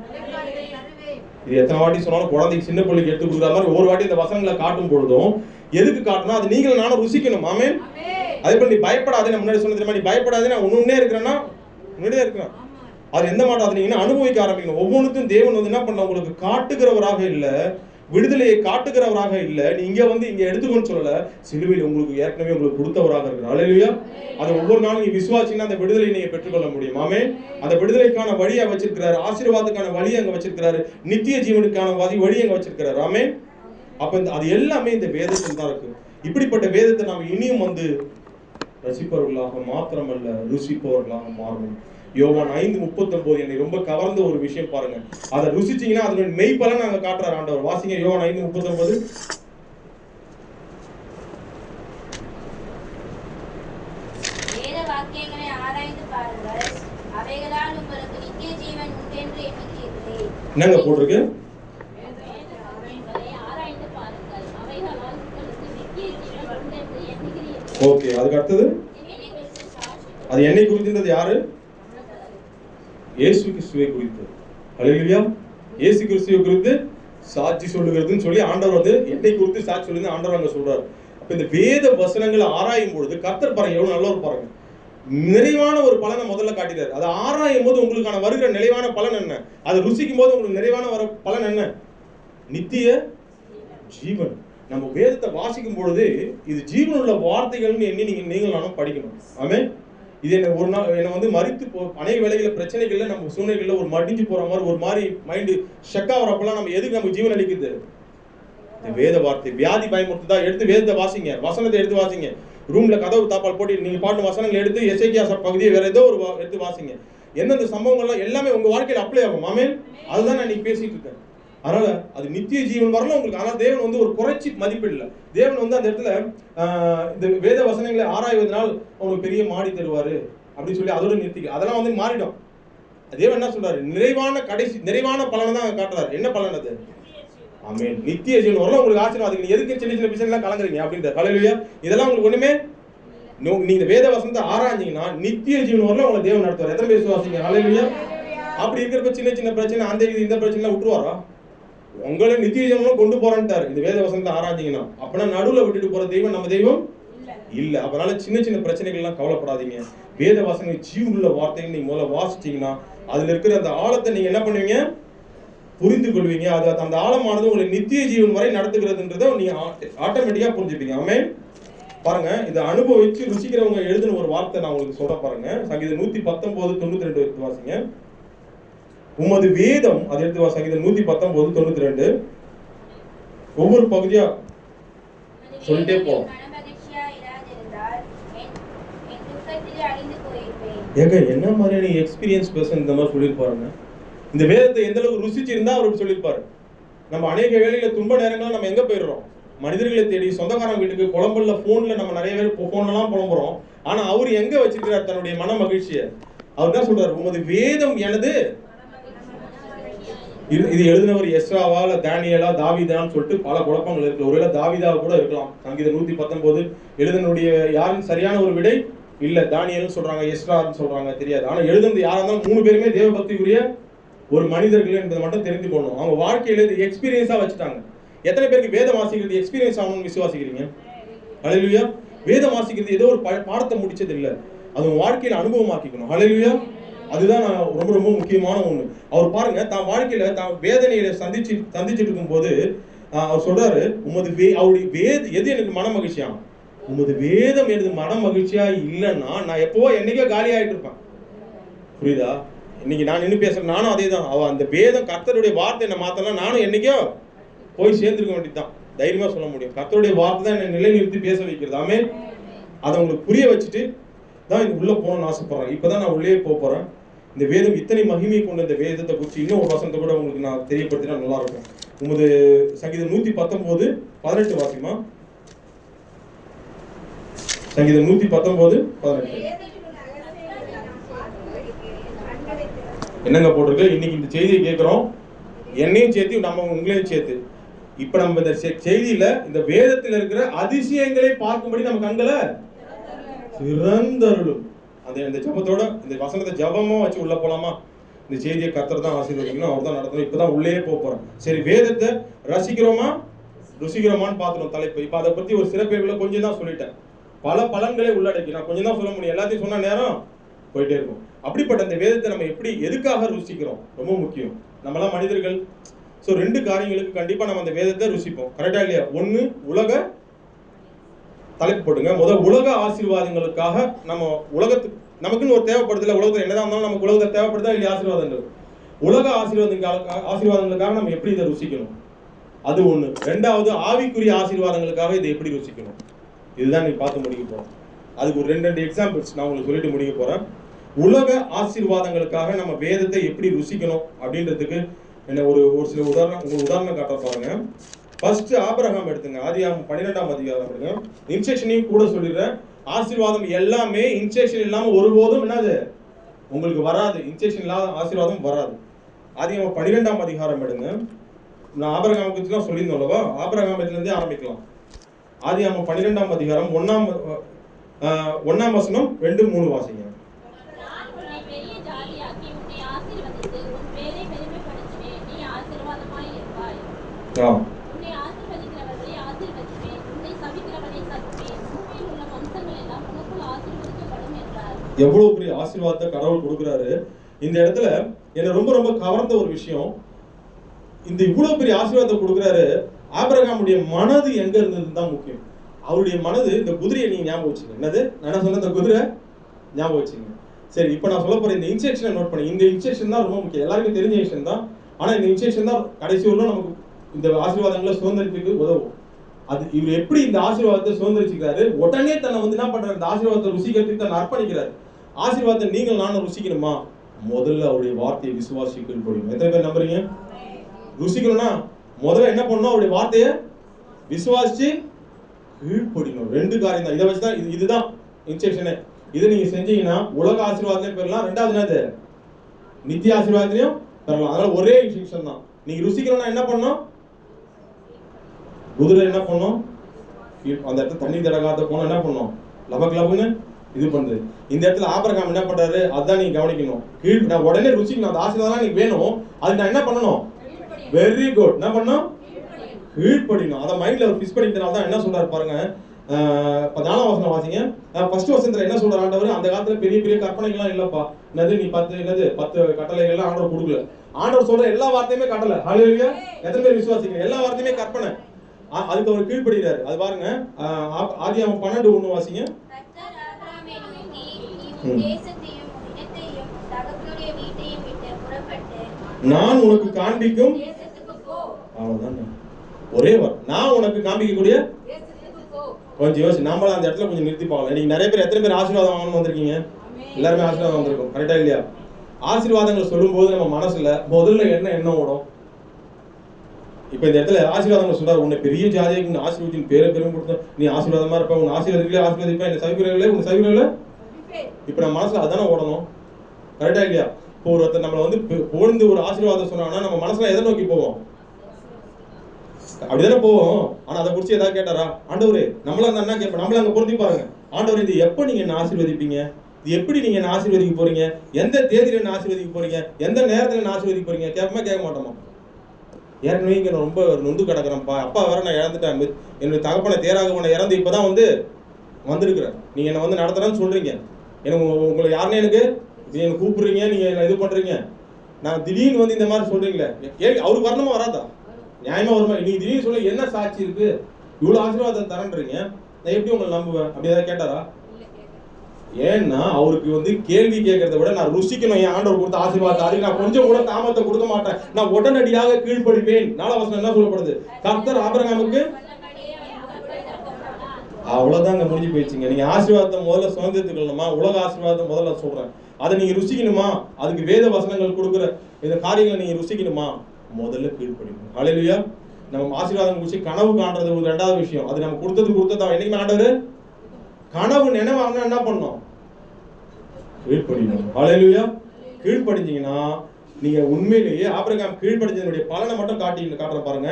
இது எத்தனை வாட்டி சொன்னாலும் குழந்தைக்கு சின்ன பிள்ளைக்கு எடுத்து கொடுக்குற மாதிரி ஒவ்வொரு வாட்டி இந்த வசனங்களை காட்டும் பொழுதும் எதுக்கு காட்டணும்? அது நீங்களும் நானும் ருசிக்கணும். ஆமென். அதே போல நீ பயப்படாதே, நான் முன்னாடி சொன்னது மாதிரி நீ பயப்படாதே, நான் உன்னுன்னே இருக்கிறேன்னா முன்னாடியே இருக்கிறேன். அது எந்த மாட்டாது நீங்கன்னா அனுபவிக்க ஆரம்பிக்கணும். ஒவ்வொன்றுக்கும் தேவன் வந்து என்ன பண்ண உங்களுக்கு காட்டுகிறவராக இல்ல, விடுதலையை காட்டுகிறவராக இல்ல, நீ இங்க வந்து இங்க எடுத்துக்கொண்டு சொல்லல, சிலுவையில் உங்களுக்கு ஏற்கனவே உங்களுக்கு கொடுத்தவராக இருக்கிறார். ஹல்லேலூயா. அது ஒவ்வொரு நாளும் நீ விசுவாசினா அந்த விடுதலையை நீங்க பெற்றுக்கொள்ள முடியும். ஆமென். அந்த விடுதலைக்கான வழியை வச்சிருக்கிறாரு, ஆசீர்வாதத்துக்கான வழியை அங்க வச்சிருக்கிறாரு, நித்திய ஜீவனுக்கான வழி அங்க வச்சிருக்கிறாரு. ஆமென். அப்ப அது எல்லாமே இந்த வேதத்தில் தான் இருக்கு. இப்படிப்பட்ட வேதத்தை நாம் இனியும் வந்து ரசிப்பவர்களாக மாத்திரமல்ல ருசிப்பவர்களாக மாறணும். யோவான் 5:39 என்னை ரொம்ப கவர்ந்த ஒரு விஷயம் பாருங்க. அதை ருசிச்சீங்கன்னா அதோட மெய்ப்பலன் நாங்க காட்டுறாரு ஆண்டவர். வாசிங்க யோவான் 5:39. வேத வாக்கியங்களை ஆராய்ந்து பாருங்கள், அவைகளால் உங்களுக்கு நித்திய ஜீவன் உண்டு என்று எண்ணுகிறீர்களே. என்னங்க போட்டிருக்கு? ஓகே, அதுக்கு அடுத்தது அது என்னை குறித்துன்றது யாரு? இயேசு கிறிஸ்துவை குறித்து. ஹல்லேலூயா. இயேசு கிறிஸ்துவை குறித்து சாட்சி சொல்லுகிறதுன்னு சொல்லி ஆண்டவர் வந்து என்னை குறித்து சாட்சி சொல்லுங்க ஆண்டவர் அங்க சொல்றாரு. அப்ப இந்த வேத வசனங்களை ஆராயும் பொழுது கர்த்தர் பாருங்க எவ்வளவு நல்லவர் பாருங்க. நிறைவான ஒரு பலனை முதல்ல காட்டிட்டார். அதை ஆராயும் போது உங்களுக்கான வருகிற நிறைவான பலன் என்ன? அதை ருசிக்கும் போது உங்களுக்கு நிறைவான பலன் என்ன? நித்திய ஜீவன். நம்ம வேதத்தை வாசிக்கும் பொழுது இது ஜீவன் உள்ள வார்த்தைகள்னு எண்ணி நீங்கள் நானும் படிக்கணும். ஆமென். இது என்ன ஒரு நாள் என்ன வந்து மறித்து அநேக வேலைகளில் பிரச்சனைகள்ல நம்ம சூழ்நிலைகள்ல ஒரு மடிஞ்சு போற மாதிரி ஒரு மாதிரி மைண்டு ஷக் ஆகிறப்பெல்லாம் நம்ம எதுக்கு நமக்கு ஜீவன் அளிக்குது? இந்த வேத வார்த்தை. வியாதி பயமுறுத்துதா? எடுத்து வேதத்தை வாசிங்க, வசனத்தை எடுத்து வாசிங்க. ரூம்ல கதவு தாப்பால் போட்டு நீங்க பாட்டு வசனங்கள் எடுத்து எசேக்கியா பகுதியை வேற ஏதோ ஒரு எடுத்து வாசிங்க. எந்தெந்த சம்பவங்கள்லாம் எல்லாமே உங்க வாழ்க்கையில் அப்ளை ஆகும். ஆமென். அதுதான் நான் இன்னைக்கு பேசிட்டு இருக்கேன். அதனால அது நித்திய ஜீவன் வரல உங்களுக்கு. ஆனால் தேவன் வந்து ஒரு குறைச்சி மதிப்பிடல. தேவன் வந்து அந்த இடத்துல இந்த வேத வசனங்களை ஆராய்வதனால் உங்களுக்கு பெரிய மாடி தருவாரு அப்படின்னு சொல்லி அதோட நிறுத்திக்க. அதெல்லாம் வந்து மாறிடும். தேவன் என்ன சொல்றாரு? நிறைவான பலனை தான் காட்டுறாரு. என்ன பலன் அது? ஆமென். நித்திய ஜீவன் வரல உங்களுக்கு ஆசீர்வாதம். நீங்க எதுக்கு சின்ன சின்ன விஷயம்லாம் கலங்குறீங்க அப்படின்ற ஹல்லேலூயா. இதெல்லாம் உங்களுக்கு ஒண்ணுமே நீங்க வேத வசனத்தை ஆராய்ஞ்சீங்கன்னா நித்திய ஜீவன் வரல உங்களை தேவன் நடத்துவார். எத்தனை பேர் விசுவாசிங்க? ஹல்லேலூயா. அப்படி இருக்கிறப்ப சின்ன சின்ன பிரச்சனை அந்த இந்த பிரச்சனை விட்டுருவாரா? உங்களை நித்திய ஜீவனும் கொண்டு போறான்ட்டாரு இந்த வேத வசனத்தை ஆராய்ஞ்சீங்கன்னா. அப்பனா நடுவுல விட்டுட்டு போற தெய்வம் நம்ம தெய்வம் இல்ல. அதனால சின்ன சின்ன பிரச்சனைகள் எல்லாம் கவலைப்படாதீங்க. வேத வசனம் ஜீவனுள்ள வார்த்தைகள் நீங்க முதல்ல வாசிச்சீங்கன்னா அதுல இருக்கிற அந்த ஆழத்தை நீங்க என்ன பண்ணுவீங்க? புரிந்து கொள்வீங்க. அது அந்த ஆழமானது உங்களை நித்திய ஜீவன் வரை நடத்துகிறதுன்றதை நீங்க ஆட்டோமேட்டிக்கா புரிஞ்சுப்பீங்க. ஆமென். பாருங்க, இதை அனுபவிச்சு ருசிக்கிறவங்க எழுதின ஒரு வார்த்தை நான் உங்களுக்கு சொல்ல பாருங்க. சங்கீதம் 119:92 எடுத்து வாசிங்க. உமது வேதம் அது எடுத்து வா. சங்கீதம் 119:92. ஒவ்வொரு பகுதியா சொல்லிட்டே போ. ஏங்க என்ன மாதிரியான எக்ஸ்பீரியன்ஸ் பர்சன் இந்த மாதிரி சொல்லியிருப்பாருங்க. இந்த வேதத்தை எந்த அளவுக்கு ருசிச்சிருந்தா அவர் சொல்லியிருப்பாரு. நம்ம அநேக வேளையில துன்ப நேரங்களில் நம்ம எங்க போயிடுறோம்? மனிதர்களை தேடி, சொந்தக்காரங்க வீட்டுக்கு, புலம்பல்ல போன்ல நம்ம நிறைய பேர் போன்லாம் புலம்புறோம். ஆனா அவர் எங்க வச்சிருக்கிறார் தன்னுடைய மன மகிழ்ச்சியை? அவர் தான் சொல்றாரு, உமது வேதம் எனது இது எழுதினவர் எஸ்ராவா இல்ல தானியேலா தாவீதான்னு சொல்லிட்டு பல குழப்பங்கள் இருக்கு. ஒருவேளை தாவீதா கூட இருக்கலாம். சங்கீதம் 119 எழுதினுடைய யாரும் சரியான ஒரு விடை இல்ல. தானியேல்னு சொல்றாங்க, எஸ்ரான்னு சொல்றாங்க, தெரியாது. ஆனா எழுதுனது யாரா இருந்தாலும் 3 பேருமே தேவ பக்திக்குரிய ஒரு மனிதர்கள் என்பதை மட்டும் தெரிந்து போகணும். அவங்க வாழ்க்கையில இது எக்ஸ்பீரியன்ஸா வச்சுட்டாங்க. எத்தனை பேருக்கு வேதம் வாசிக்கிறது எக்ஸ்பீரியன்ஸ் ஆகணும்னு விசுவாசிக்கிறீங்க? ஹல்லேலூயா. வேதம் வாசிக்கிறது ஏதோ ஒரு பாடத்தை முடிச்சது இல்ல, அது வாழ்க்கையில அனுபவமாக்கிக்கணும். ஹல்லேலூயா. அதுதான் ரொம்ப ரொம்ப முக்கியமான ஒண்ணு. அவர் பாருங்க, தான் வாழ்க்கையில தான் வேதனையில சந்திச்சுட்டு இருக்கும்போது அவர் சொல்றாரு, அவருடைய எது எனக்கு மன மகிழ்ச்சியா? உமது வேதம் எனக்கு மன மகிழ்ச்சியா இல்லைன்னா நான் எப்பவோ என்னைக்கோ காலி ஆயிட்டு இருப்பேன். புரியுதா? இன்னைக்கு நான் நின்று பேசுறேன், நானும் அதே தான். அந்த வேதம் கர்த்தருடைய வார்த்தை என்ன மாத்தலாம், நானும் என்னைக்கோ போய் சேர்ந்துருக்க வேண்டியதுதான். தைரியமா சொல்ல முடியும். கர்த்தருடைய வார்த்தை தான் என்னை நிலைநிறுத்தி பேச வைக்கிறது. ஆமென். அதை உங்களுக்கு புரிய வச்சுட்டு தான் உள்ள போகணும்னு ஆசைப்படுறேன். இப்பதான் நான் உள்ளே போறேன். இந்த வேதம் இத்தனை மகிமை கொண்ட இந்த வேதத்தை குறித்து இன்னும் ஒரு வசனத்தை கூட உங்களுக்கு நான் தெரியப்படுத்தினா நல்லா இருக்கும். உமது சங்கீதம் 119:18 வாசிமா. சங்கீதம் 119:18 என்னங்க போட்டிருக்கு? இன்னைக்கு இந்த செய்தியை கேட்கிறோம், என்னையும் சேர்த்து நம்ம உங்களையும் சேர்த்து. இப்ப நம்ம இந்த செய்தியில இந்த வேதத்தில் இருக்கிற அதிசயங்களை பார்க்கும்படி நம்ம கண்களை திறந்தருளும். அந்த ஜபத்தோட இந்த வசனத்தை ஜபமா வச்சு உள்ள போலாமா? இந்த செய்தியை கர்த்தர் தான் ஆசீர்வதிக்கணும், அவர் தான் நடத்தணும். இப்பதான் உள்ளே போறோம். சரி, வேதத்தை ரசிக்கிறோமா ருசிக்கிறோமான்னு பார்த்துடும் தலைப்பு. இப்ப அதை பத்தி ஒரு சிறப்பேர்களை கொஞ்சம் தான் சொல்லிட்டேன். பல பலன்களை உள்ளடக்கி நான் கொஞ்சம் தான் சொல்ல முடியும். எல்லாத்தையும் சொன்ன நேரம் போயிட்டே இருக்கும். அப்படிப்பட்ட இந்த வேதத்தை நம்ம எப்படி எதுக்காக ருசிக்கிறோம் ரொம்ப முக்கியம். நம்மளாம் மனிதர்கள். ஸோ 2 காரியங்களுக்கு கண்டிப்பா நம்ம அந்த வேதத்தை ருசிப்போம். கரெக்டா இல்லையா? ஒண்ணு, உலக தலைப்பு போட்டுங்க. முதல் உலக ஆசீர்வாதங்களுக்காக நம்ம உலகத்துக்கு நமக்குன்னு ஒரு தேவைப்படுதுல, உலகத்தில் என்னதான் இருந்தாலும் நமக்கு உலகத்தை தேவைப்படுதா இல்லையா? ஆசீர்வாதங்கள், உலக ஆசீர்வாதங்களுக்காக நம்ம எப்படி இதை ருசிக்கணும், அது ஒண்ணு. 2வது, ஆவிக்குரிய ஆசீர்வாதங்களுக்காக இதை எப்படி ருசிக்கணும், இதுதான் நீ பார்த்து முடிக்க போறோம். அதுக்கு ஒரு 2 எக்ஸாம்பிள்ஸ் நான் உங்களுக்கு சொல்லிட்டு முடிக்க போறேன். உலக ஆசீர்வாதங்களுக்காக நம்ம வேதத்தை எப்படி ருசிக்கணும் அப்படின்றதுக்கு என்ன ஒரு சில உதாரணம் காட்ட பாருங்க. ஃபர்ஸ்ட் ஆபிரகாம் எடுத்துங்க. ஆதியாகமம் 12ஆம் அதிகாரம் எடுங்க. இன்ஸ்ட்ரக்ஷனையும் கூட சொல்லிடுறேன். ஆசீர்வாதம் எல்லாமே இன்ஸ்ட்ரக்ஷன் இல்லாம ஒருபோதும் என்னது உங்களுக்கு வராது. இன்ஸ்ட்ரக்ஷன் இல்லாத ஆசீர்வாதம் வராது. ஆதியாகமம் 12ஆம் அதிகாரம் எடுங்க. நான் ஆபிரகாம் பத்தி தான் சொல்லியிருந்தோம் அல்லவா? ஆபிரகாமத்துல இருந்தே ஆரம்பிக்கலாம். ஆதியாகமம் 12ஆம் அதிகாரம் 1ஆம் வசனம் 2-3 வாசிங்க. எவ்வளவு பெரிய ஆசீர்வாதத்தை கடவுள் கொடுக்கிறாரு. இந்த இடத்துல என்ன ரொம்ப ரொம்ப கவர்ந்த ஒரு விஷயம், இந்த இவ்வளவு பெரிய ஆசீர்வாதத்தை கொடுக்கிறாரு. ஆபிரகாமுடைய மனது எங்க இருந்தது தான் முக்கியம். அவருடைய மனது, இந்த குதிரையை நீங்க ஞாபகம் வச்சுங்க. என்னது நான் சொன்ன இந்த குதிரை ஞாபகம் வச்சுங்க. சரி, இப்ப நான் சொல்ல போற இந்த இன்ஸ்ட்ரக்ஷனை நோட் பண்ணி. இந்த இன்ஸ்ட்ரக்ஷன் தான் ரொம்ப முக்கியம். எல்லாருக்கும் தெரிஞ்ச விஷயம் தான். ஆனா இந்த இன்ஸ்ட்ரக்ஷன் தான் கடைசி வரலும் நமக்கு இந்த ஆசீர்வாதங்களை சுதந்திரத்துக்கு உதவும். அது இவர் எப்படி இந்த ஆசீர்வாதத்தை சுதந்திரிச்சுக்கிறாரு, உடனே தன்னை என்ன பண்றாரு, இந்த ஆசீர்வாதத்தை ருசிக்கிறதுக்கு தன்னை அர்ப்பணிக்கிறாரு. ஆசீர்வாதத்தை நீங்கள் நானும் ருசிக்கணுமா? முதல்ல அவருடைய வார்த்தையை விசுவாசிக்கணும். போடுங்க. எத்தனை பேர் நம்புறீங்க? ருசிக்கணும்னா முதல்ல என்ன பண்ணணும்? அவருடைய வார்த்தையை விசுவாசிச்சு கீழ்ப்படிக்கணும். 2 காரியம் தான். இதை வச்சுதான் இதுதான் இன்ஸ்ட்ரக்ஷனே. இதை நீங்க செஞ்சீங்கன்னா உலக ஆசீர்வாதத்தையும் பெறலாம், 2வது என்னது நித்திய ஆசீர்வாதத்தையும் பெறலாம். அதனால ஒரே இன்ஸ்ட்ரக்ஷன் தான். நீங்க ருசிக்கணும்னா என்ன பண்ணணும்? குதிரை என்ன பண்ணும்? அந்த இடத்துல தண்ணி தடகாத போன என்ன பண்ணும்? லபக்குன்னு இது பண்ணுது. இந்த இடத்துல ஆபிரகாம் என்ன பண்றாரு, அதான் நீங்க கவனிக்கணும். நான் உடனே ருசிக்கணும். அந்த ஆசீர்வாதம் எனக்கு வேணும், அது நான் என்ன பண்ணணும்? Very good. என்ன பண்ணணும்? கீழ்ப்படிக்கணும். அதை மைண்ட்ல ஒரு ஃபிக்ஸ் பண்ணிக்கிறனால தான் என்ன சொல்றாரு பாருங்க. 14ஆம் வசனம் வாசிங்க. ஃபர்ஸ்ட் வசனத்துல என்ன சொல்றாரு ஆண்டவர், அந்த காலத்துல பெரிய பெரிய கற்பனைகள்லாம் இல்லப்பா. என்னது நீ 10 கட்டளைகள்லாம் ஆண்டவர் கொடுக்கல. ஆண்டவர் சொல்ற எல்லா வார்த்தையுமே கட்டளை. ஹல்லேலூயா. எத்தனை பேர் விசுவாசிக்கிறீங்க? எல்லா வார்த்தையுமே கற்பனை. அதுக்கு அவர் கீழ்ப்படுகிறார். அது பாருங்க. ஆதியாகமம் 12:1 வாசிங்க. நான் உனக்கு காண்பிக்கும், அவ்வளவுதான், ஒரே வார்த்தை, நான் உனக்கு காண்பிக்கக்கூடிய. கொஞ்சம் யோசி, நாமளும் அந்த இடத்துல கொஞ்சம் நிறுத்தி பார்க்கலாம். இன்னைக்கு நிறைய பேர் எத்தனை பேர் ஆசீர்வாதம் வாங்கணும்னு வந்திருக்கீங்க? எல்லாருமே ஆசீர்வாதம் வந்திருக்கோம். கரெக்டா இல்லையா? ஆசீர்வாதங்கள் சொல்லும் போது நம்ம மனசுல முதல்ல என்ன ஓடும்? இப்ப இந்த இடத்துல ஆசீர்வாதங்கள் சொல்றாரு, உன்னை பெரிய ஜாதியாக உன் ஆசீர்வாதத்தின் பேரை பெரும் கொடுத்த நீ ஆசீர்வாதமா இருப்ப, உன் ஆசீர்வாதத்திலே ஆசீர்வதிப்பா, என்ன சவிக்கிறவர்களே உன் சவிக்கிறவர்களே. இப்ப நம்ம மனசுல அதானே ஓடணும். கரெக்டா இல்லையா? இப்போ ஒருத்தர் நம்மளை வந்து புகழ்ந்து ஒரு ஆசீர்வாதம் சொன்னாங்கன்னா நம்ம மனசுல எதை நோக்கி போவோம்? அப்படிதானே போவோம். ஆனா அதை குறிச்சு ஏதாவது கேட்டாரா? ஆண்டவரே நம்மள அந்த என்ன கேட்போம்? நம்மள அங்க பொருத்தி பாருங்க. ஆண்டவர் இது எப்ப நீங்க என்ன ஆசீர்வதிப்பீங்க? இது எப்படி நீங்க என்ன ஆசீர்வதிக்க போறீங்க? எந்த தேதியில என்ன ஆசீர்வதிக்க போறீங்க? எந்த நேரத்துல என்ன ஆசீர்வதிக்க போறீங்க? கேட்போமா கேட்க மாட்டோமா? ஏற்கனவே இங்க நான் ரொம்ப நொந்து கிடக்குறேன்ப்பா, அப்பா வேற நான் இழந்துட்டேன், என்னுடைய தகப்பனை தேராகவனை இறந்து இப்பதான் வந்திருக்கிறேன், நீங்க என்ன வந்து நடத்துறேன்னு சொல்றீங்க, எனக்கு உங்களை யாருன்னு எனக்கு நீங்க கூப்பிடுறீங்க, நீங்க இது பண்றீங்க, நான் திடீர்னு வந்து இந்த மாதிரி சொல்றீங்களே, அவருக்கு வரணுமா வராதா? நியாயமா வருமா? நீங்க திடீர்னு சொல்ல என்ன சாட்சி இருக்கு? இவ்வளவு ஆசீர்வாதம் தரன்றீங்க, நான் எப்படி உங்களை நம்புவேன்? அப்படி ஏதாவது கேட்டாரா? ஏன்னா அவருக்கு வந்து கேள்வி கேட்கறத விட நான் ருசிக்கணும், என் ஆண்டவர் கொடுத்த ஆசீர்வாதத்தை நான் கொஞ்சம் கூட தாமதத்தை கொடுக்க மாட்டேன், நான் உடனடியாக கீழ்ப்படிவேன். 4 வசனம் என்ன சொல்லப்படுது? கர்த்தர் ஆபிரகாமுக்கு அவ்வளவுதாங்க முடிஞ்சு போயிடுச்சுங்க. நீங்க ஆசீர்வாதத்தை முதல்ல சுதந்திரத்துக்கணுமா? உலக ஆசீர்வாதத்தை முதல்ல சொல்றேன், அதை நீங்க ருசிக்கணுமா? அதுக்கு வேத வசனங்கள் கொடுக்குற இந்த காரியங்களை நீங்க ருசிக்கணுமா? முதல்ல கீழ்ப்படிக்கணும். ஹல்லேலூயா. நம்ம ஆசீர்வாதம் குறிச்சு கனவு காண்றது ஒரு 2வது விஷயம். அது நம்ம கொடுத்ததா என்னைக்குமே ஆண்டவர் கனவு நினைவாங்க என்ன பண்ணணும்? கீழ்ப்படிக்கணும். ஹல்லேலூயா. கீழ்ப்படிஞ்சீங்கன்னா நீங்க உண்மையிலேயே ஆபிரகாம் கீழ்ப்படிஞ்சதனுடைய பலனை மட்டும் காட்டுற பாருங்க.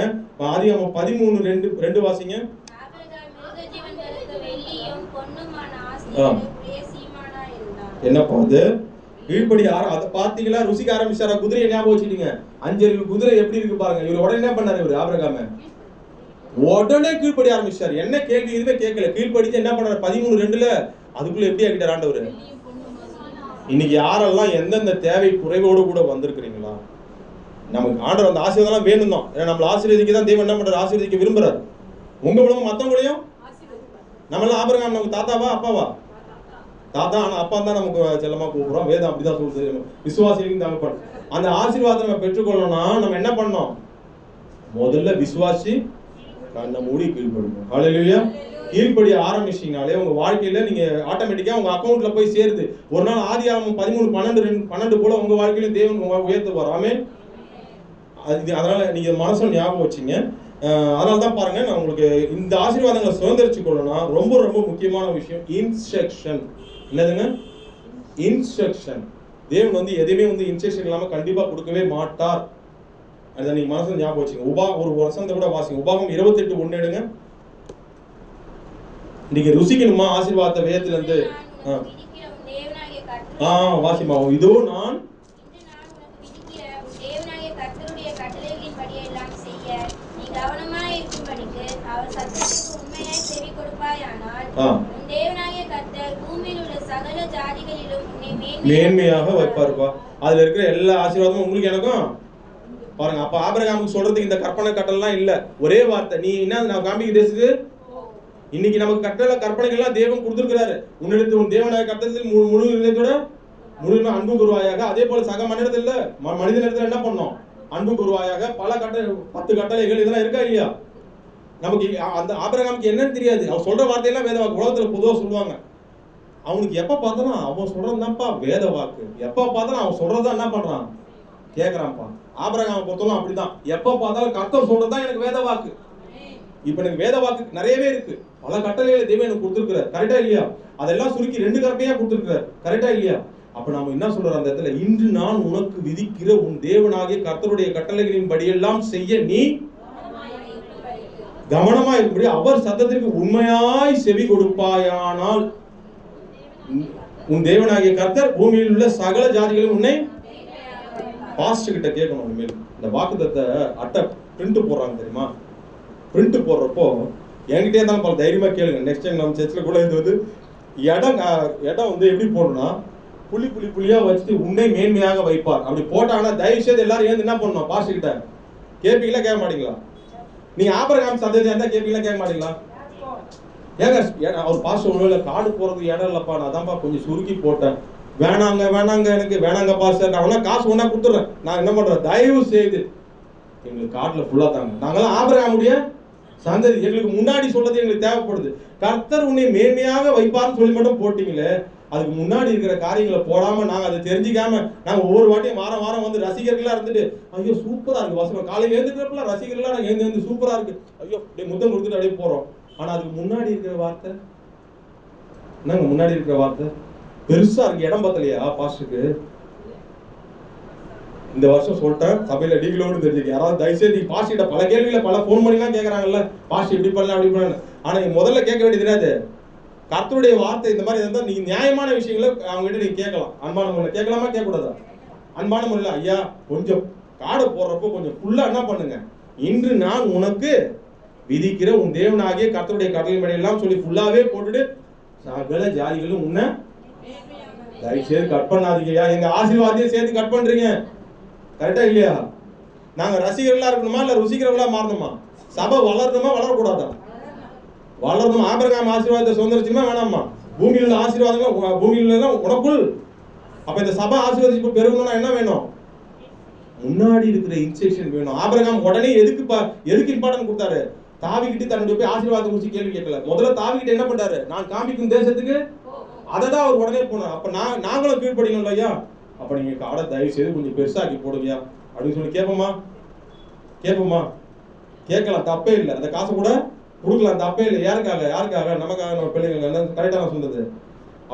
ஆதியாகமம் 13:2 வாசிங்க. என்னப்பா அது? கீழ்ப்படி அதை பார்த்தீங்களா? ருசிக்க ஆரம்பிச்சாரா? குதிரையை ஞாபகம் வச்சுட்டீங்க. 5 குதிரை எப்படி இருக்கு பாருங்க. இவர் உடனே என்ன பண்ணாரு? இவர் ஆபிரகாம் உடனே கீழ்ப்படி ஆரம்பிச்சாரு. என்ன கேள்வி எதுவுமே கேட்கல, கீழ்ப்படிச்சு என்ன பண்ணாரு? 13:2 அதுக்குள்ள எப்படி ஆகிட்டார் ஆண்டவர்? இன்னைக்கு யாரெல்லாம் எந்தெந்த தேவை குறைவோடு கூட வந்திருக்கிறீங்களா? நமக்கு ஆண்டவர் அந்த ஆசீர்வாதம் வேணும் தான். ஏன்னா நம்மள ஆசீர்வதிக்க தான் தேவன் என்ன பண்றாரு? ஆசீர்வதிக்க விரும்புறாரு. உங்க மூலமா மத்தவங்களையும். நம்மளாம் ஆபிரகாம் நமக்கு தாத்தாவா அப்பாவா? தாத்தா. ஆனா அப்பா தான் நமக்கு செல்லமா கூப்பிடுறோம். வேதம் அப்படிதான் சொல்லுது, விசுவாசிகளுக்கு தகப்பன். அந்த ஆசீர்வாதத்தை நம்ம பெற்றுக்கொள்ளணும்னா நம்ம என்ன பண்ணணும்? முதல்ல விசுவாசி கண்ணை மூடி கீழ்ப்படிக்கணும். ஹல்லேலூயா. கீழ்ப்படி ஆரம்பிச்சீங்கனாலே உங்க வாழ்க்கையில நீங்க ஆட்டோமேட்டிக்கா உங்க அக்கௌண்ட்ல போய் சேருது. ஒரு நாள் ஆதியாகமம் 13:12 போல உங்க வாழ்க்கையில தேவன் உங்க உயர்த்துவார். ஆமென். அதனால நீங்க மனசுல ஞாபகம் வச்சுங்க. அதனால தான் பாருங்க, நான் உங்களுக்கு இந்த ஆசீர்வாதங்களை சுதந்திரிச்சு கொள்ளணும்னா ரொம்ப ரொம்ப முக்கியமான விஷயம் இன்ஸ்ட்ரக்ஷன். என்னதுங்க? இன்ஸ்ட்ரக்ஷன். தேவன் வந்து எதையுமே வந்து இன்ஸ்ட்ரக்ஷன் இல்லாம கண்டிப்பா கொடுக்கவே மாட்டார். அதை நீங்க மனசுல ஞாபகம் வச்சுங்க. ஒரு வசனத்தை கூட வாசிங்க. உபாகம் 28:1 எடுங்க. நீங்க ருசிக்கணுமா ஆசீர்வாதத்தை வேதத்துல இருந்து? வாசிமா. இதோ நான் மேன்மையாக வைப்பாருப்பா. அதுல இருக்கிற எல்லா ஆசீர்வாதமும் உங்களுக்கு எனக்கும் பாருங்க. அப்ப ஆபிரகாமுக்கு சொல்றதுக்கு இந்த கற்பனை கட்டலாம் இல்ல, ஒரே வார்த்தை, நீ என்ன நான் காமிக்க தேசத்துக்கு. இன்னைக்கு நமக்கு கட்டளை கற்பனைகள்லாம் தேவன் கொடுத்திருக்கிறாரு. உன்னிடத்தில் உன் தேவனாய கர்த்தரிடத்தில் முழு இதயத்தோட முழுமை அன்பு கூறுவாயாக. அதே போல சக மனிதனிடத்துல என்ன பண்ணோம்? அன்பு கூறுவாயாக. பல 10 கட்டளைகள் இதெல்லாம் இருக்கா இல்லையா? நமக்கு அந்த ஆபிரகாமுக்கு என்னன்னு தெரியாது. அவன் சொல்ற வார்த்தையெல்லாம் வேத வாக்கு. உலகத்துல பொதுவா சொல்லுவாங்க, அவனுக்கு எப்ப பார்த்தாலும் அவன் சொல்றதுதான்ப்பா வேத வாக்கு. எப்ப பார்த்தாலும் அவன் சொல்றதான் என்ன பண்றான்? கேட்கறான்ப்பா. ஆபிரகாமை பொறுத்தவரை அப்படிதான். எப்ப பார்த்தாலும் கர்த்தர் சொல்றதுதான் எனக்கு வேத வாக்கு. இப்ப எனக்கு வேத வாக்கு நிறையவே இருக்கு. பல கட்டளைகளை தேவன் எனக்கு கொடுத்திருக்கிறார். கரெக்டா இல்லையா? அதெல்லாம் சுருக்கி 2 கற்பனையா கொடுத்திருக்கிறார். கரெக்டா இல்லையா? அப்ப நாம என்ன சொல்றோம் அந்த இடத்துல? இன்று நான் உனக்கு விதிக்கிற உன் தேவனாகிய கர்த்தருடைய கட்டளைகளின் படியெல்லாம் செய்ய நீ கவனமா இருக்கும்படி அவர் சத்தத்திற்கு உண்மையாய் செவி கொடுப்பாயானால் உன் தேவனாகிய கர்த்தர் பூமியில் உள்ள சகல ஜாதிகளும் உன்னை. பாஸ்டர் கிட்ட கேட்கணும். இனிமேல் இந்த வாக்குத்தத்தை அட்டை பிரிண்ட் போடுறாங்க தெரியுமா? பிரிண்ட் போடுறப்போ என்கிட்டே தான் பல தைரியமா கேளுங்க. நெக்ஸ்ட் டைம் நம்ம சர்ச்சில் கூட இது வந்து இடம் வந்து எப்படி போடணும்னா புள்ளியா வச்சுட்டு உன்னை மேன்மையாக வைப்பார் அப்படி போட்டாங்கன்னா தயவு செய்து எல்லாரும் ஏன் என்ன பண்ணணும்? பாஸ்டர் கிட்ட கேட்பீங்களா கேட்க மாட்டீங்களா? நீங்க ஆபிரகாம் சந்ததியா இருந்தா கேட்பீங்களா கேட்க மாட்டீங்களா? ஏங்க அவர் பாஸ்டர் ஒருவேளை காடு போறதுக்கு இடம் இல்லப்பா, நான் தான்ப்பா கொஞ்சம் சுருக்கி போட்டேன். வேணாங்க எனக்கு வேணாங்க பாஸ்டர், அவனா காசு ஒன்னா கொடுத்துட்றேன். நான் என்ன பண்றேன்? தயவு செய்து எங்களுக்கு காட்டுல ஃபுல்லா தாங்க. நாங்களாம் ஆபிரகாமுடைய சந்ததி, எங்களுக்கு முன்னாடி சொல்றது எங்களுக்கு தேவைப்படுது. கர்த்தர் உன்னை மேன்மையாக வைப்பார்னு சொல்லி மட்டும் போட்டீங்களே, அதுக்கு முன்னாடி இருக்கிற காரியங்களை போடாம நாங்க அதை தெரிஞ்சுக்காம நாங்க ஒவ்வொரு வாட்டியும் வாரம் வந்து ரசிகர்களா இருந்துட்டு ஐயோ சூப்பரா இருக்கு வசனம், காலையில எழுந்துக்கிறப்பெல்லாம் ரசிகர்களா நாங்க எழுந்து சூப்பரா இருக்கு ஐயோ அப்படியே முத்தம் கொடுத்துட்டு அப்படியே போறோம். ஆனா அதுக்கு முன்னாடி இருக்கிற வார்த்தை என்னங்க? முன்னாடி இருக்கிற வார்த்தை பெருசா இருக்கு. இடம் பத்தலையா பாஸ்டருக்கு? இந்த வருஷம் சொல்லிட்டேன், சபையில நீங்களோடு தெரிஞ்சுக்க. யாராவது தயவுசெய்து பாஸ்டிட்ட பல கேள்வியில பல ஃபோன் பண்ணிலாம் கேட்கறாங்கல்ல, பாஸ்ட் இப்படி பண்ணலாம் அப்படி பண்ணலாம். ஆனா நீங்க முதல்ல கேட்க வேண்டியது என்னது? கர்த்தருடைய வார்த்தை இந்த மாதிரி இருந்தால் நீங்க நியாயமான விஷயங்களை அவங்ககிட்ட நீங்க கேட்கலாம். அன்பான முறையில் கேட்கலாமா, கேட்கக்கூடாதா? அன்பான முறையில், ஐயா கொஞ்சம் காடை போடுறப்போ கொஞ்சம் ஃபுல்லா என்ன பண்ணுங்க, இன்று நான் உனக்கு விதிக்கிற உன் தேவனாகிய கர்த்தருடைய கட்டளைப்படி எல்லாம் சொல்லி ஃபுல்லாவே போட்டுட்டு சகல ஜாதிகளும் உன்னை தயவுசெய்து கட் பண்ணாதீங்கய்யா. எங்க ஆசீர்வாதத்தையும் சேர்த்து கட் பண்றீங்க, கரெக்டா இல்லையா? நாங்க ரசிகர்களா இருக்கணுமா இல்ல ருசிக்கிறவங்களா மாறணுமா? சபை வளரணுமா வளரக்கூடாதா? வளரணும். ஆபிரகாம் ஆசீர்வாதத்தை சுதந்திரிச்சுமா வேணாமா? பூமியில் உள்ள ஆசீர்வாதங்கள் பூமியில் எல்லாம் உனக்குள். அப்ப இந்த சபை ஆசீர்வாதிப்பு பெருகணும்னா என்ன வேணும்? முன்னாடி இருக்கிற இன்ஸ்ட்ரக்ஷன் வேணும். ஆபிரகாம் உடனே எதுக்கு இம்பார்ட்டன்ட் கொடுத்தாரு? தாவிக்கிட்டு தன்னுடைய போய் ஆசீர்வாதத்தை குறிச்சு கேள்வி கேட்கல. முதல்ல தாவிக்கிட்டு என்ன பண்றாரு? நான் காமிக்கும் தேசத்துக்கு அதை தான் அவர் உடனே போனார். அப்ப நாங்களும் கீழ்படிக்கணும் ஐயா. அப்ப நீங்க காடை தயவு செய்து கொஞ்சம் பெருசாக்கி போடுங்கயா அப்படின்னு சொல்லி கேட்போமா? கேட்கலாம், தப்பே இல்லை. அந்த காசை கூட கொடுக்கலாம், தப்பே இல்லை. யாருக்காக? நமக்காக, நம்ம பிள்ளைங்க. கரெக்டா நான் சொன்னது.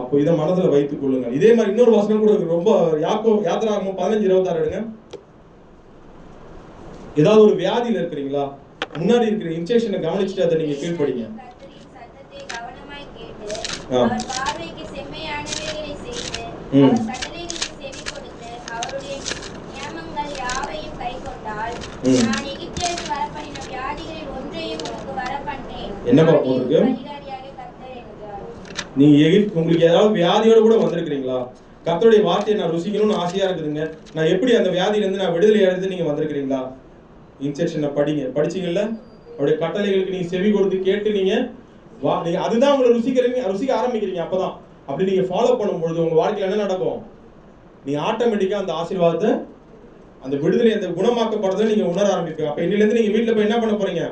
அப்போ இதை மனதுல வைத்துக் கொள்ளுங்க. இதே மாதிரி இன்னொரு வசனம் கூட ரொம்ப யாத்திராகமம் 15:26 எடுங்க. ஏதாவது ஒரு வியாதியில இருக்கிறீங்களா? முன்னாடி இருக்கிற இன்ஸ்ட்ரக்ஷனை கவனிச்சுட்டு அதை நீங்க கீழ்படிங்க. என்னப்பா போட்டிருக்கு? நீங்க உங்களுக்கு ஏதாவது வியாதியோட கூட வந்திருக்கிறீங்களா? கர்த்தருடைய வார்த்தையை நான் ருசிக்கணும்னு ஆசையா இருக்குதுங்க, நான் எப்படி அந்த வியாதியில இருந்து நான் விடுதலை அடைந்து நீங்க வந்திருக்கிறீங்களா? இன்ஸ்ட்ரக்ஷனை படிச்சீங்கல்ல? அவருடைய கட்டளைகளுக்கு நீங்க செவி கொடுத்து கேட்டு நீங்க அதுதான் உங்களை ருசிக்க ஆரம்பிக்கிறீங்க. அப்பதான் அப்படி நீங்க ஃபாலோ பண்ணும்பொழுது உங்க வாழ்க்கையில என்ன நடக்கும்? நீங்க ஆட்டோமேட்டிக்கா அந்த ஆசீர்வாதத்தை, அந்த விடுதலை, அந்த குணமாக்கப்படுறதை நீங்க உணர ஆரம்பிப்பீங்க. அப்ப இன்னில இருந்து நீங்க வீட்டுல போய் என்ன பண்ண போறீங்க?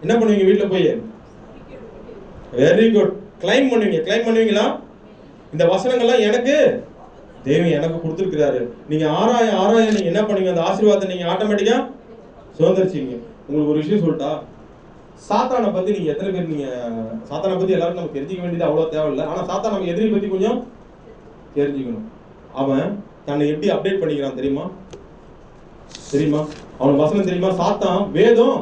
என்ன பண்ணுவீங்க வீட்டுல போய்? Very good. கிளைம் பண்ணுவீங்களா? இந்த வசனங்கள்லாம் எனக்கு தேவன் எனக்கு கொடுத்துருக்கிறாரு. நீங்க ஆராய நீங்க என்ன பண்ணுவீங்க? அந்த ஆசீர்வாதத்தை நீங்க ஆட்டோமேட்டிக்கா சுதந்திரிச்சீங்க. உங்களுக்கு ஒரு விஷயம் சொல்லிட்டா, சாத்தானை பத்தி நீங்க எத்தனை பேர் சாத்தானை பத்தி எல்லாரும் நமக்கு தெரிஞ்சுக்க வேண்டியது அவ்வளவு தேவையில்லை. ஆனா சாத்தான் நம்ம எதிரி பத்தி கொஞ்சம் தெரிஞ்சுக்கணும். அவன் தன்னை எப்படி அப்டேட் பண்ணிக்கிறான் தெரியுமா? அவனுக்கு வசனம் தெரியுமா? சாத்தான் வேதம்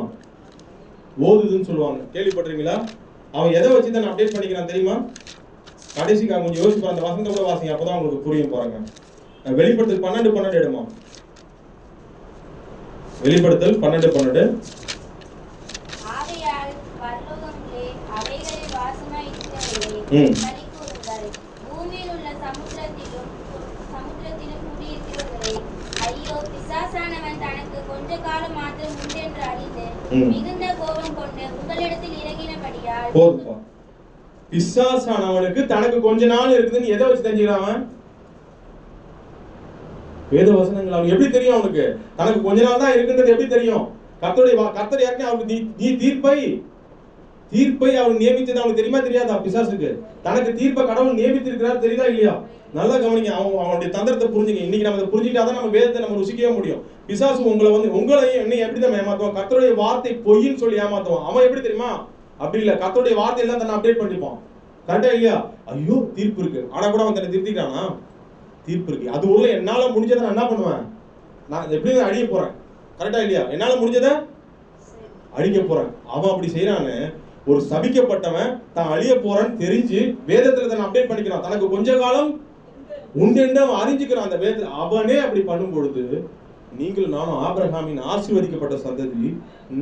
ஓதுதுன்னு சொல்லுவாங்க, கேள்விப்பட்டிருக்கீங்களா? அவன் எதை வச்சு தான் அப்டேட் பண்ணிக்கிறான் தெரியுமா? கடைசிக்காக கொஞ்சம் யோசிச்சு அந்த வசனத்தை கூட வாசிங்க, அப்பதான் உங்களுக்கு புரியும் போறாங்க. வெளிப்படுத்தல் 12:12 எடுமா. வெளிப்படுத்தல் 12:12. போதுப்பா. பிசாசானவனுக்கு தனக்கு கொஞ்ச நாள் இருக்குதுன்னு எதை வச்சு தெரிஞ்சுக்கிறான்? வேத வசனங்கள். அவனுக்கு எப்படி தெரியும்? அவனுக்கு தனக்கு கொஞ்ச நாள் தான் இருக்குன்றது எப்படி தெரியும்? கர்த்தர் ஏற்கனவே அவனுக்கு நீ தீர்ப்பை அவர் நியமித்தது அவனுக்கு தெரியுமா தெரியாதா? பிசாசுக்கு தனக்கு தீர்ப்பை கடவுள் நியமித்திருக்கிறார், தெரியுதா இல்லையா? நல்லா கவனிங்க. அவனுடைய தந்திரத்தை புரிஞ்சுங்க. இன்னைக்கு நம்ம புரிஞ்சுக்கிட்டாதான் நம்ம வேதத்தை நம்ம ருசிக்கவே முடியும். பிசாசு உங்களையும் என்னையும் எப்படி தான் ஏமாத்துவான்? கர்த்தருடைய வார்த்தை பொய்ன்னு சொல்லி ஏமாத்துவான். அவன் எப்படி தெரியுமா? அப்படி இல்ல, கர்த்தருடைய வார்த்தையெல்லாம் தன்னை அப்டேட் பண்ணிப்பான். கரெக்டா இல்லையா? ஐயோ தீர்ப்பு இருக்கு, ஆனா கூட அவன் தன்னை திருத்திக்கிறானா? தீர்ப்பு இருக்கு, அது உள்ள என்னால முடிஞ்சதை நான் என்ன பண்ணுவேன்? நான் எப்படி அழிய போறேன். கரெக்டா இல்லையா? என்னால முடிஞ்சதை அழிக்க போறேன். அவன் அப்படி செய்யறான்னு ஒரு சபிக்கப்பட்டவன் தான் அழிய போறான்னு தெரிஞ்சு வேதத்துல தன்னை அப்டேட் பண்ணிக்கிறான். தனக்கு கொஞ்ச காலம் உண்டு அவன் அறிஞ்சுக்கிறான் அந்த வேதத்துல. அவனே அப்படி பண்ணும் பொழுது நீங்களும் நானும் ஆபிரகாமின் ஆசீர்வதிக்கப்பட்ட சந்ததி,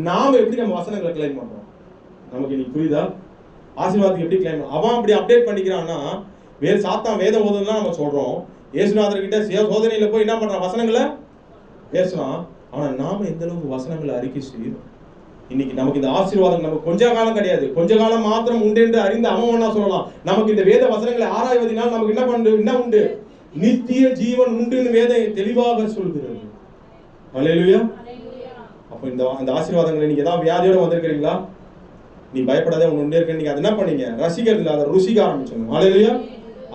நாம எப்படி நம்ம வசனங்களை கிளைம் பண்றோம்? நமக்கு இன்னைக்கு புரியுதா? ஆசீர்வாதத்துக்கு எப்படி கிளைம்? அவன் அப்படி அப்டேட் பண்ணிக்கிறான்னா, சாத்தான் வேதம் ஓதுன்னா நம்ம சொல்றோம். இயேசுநாதர் கிட்ட சோதனையில போய் என்ன பண்றான்? வசனங்களை பேசுறான். ஆனா நாம எந்த அளவுக்கு வசனங்களை அறிக்கை செய்யணும்? இன்னைக்கு நமக்கு இந்த ஆசீர்வாதம் நமக்கு கொஞ்ச காலம் கிடையாது, கொஞ்ச காலம் மாத்திரம் உண்டு என்று அறிந்து அவன் சொல்லலாம். நமக்கு இந்த வேத வசனங்களை ஆராய்வதனால் நமக்கு என்ன உண்டு? நித்திய ஜீவன் உண்டுன்னு வேதம் தெளிவாக சொல்கிறது. அல்லேலூயா. அப்ப இந்த ஆசீர்வாதங்களை நீங்க ஏதாவது வியாதியோட வந்திருக்கிறீங்களா? நீ பயப்படாத, உன்னுடைய இருக்க. நீங்க அதை என்ன பண்ணீங்க? ரசிக்கிறதுல அதை ருசிக்க ஆரம்பிச்சோம். அல்லேலூயா.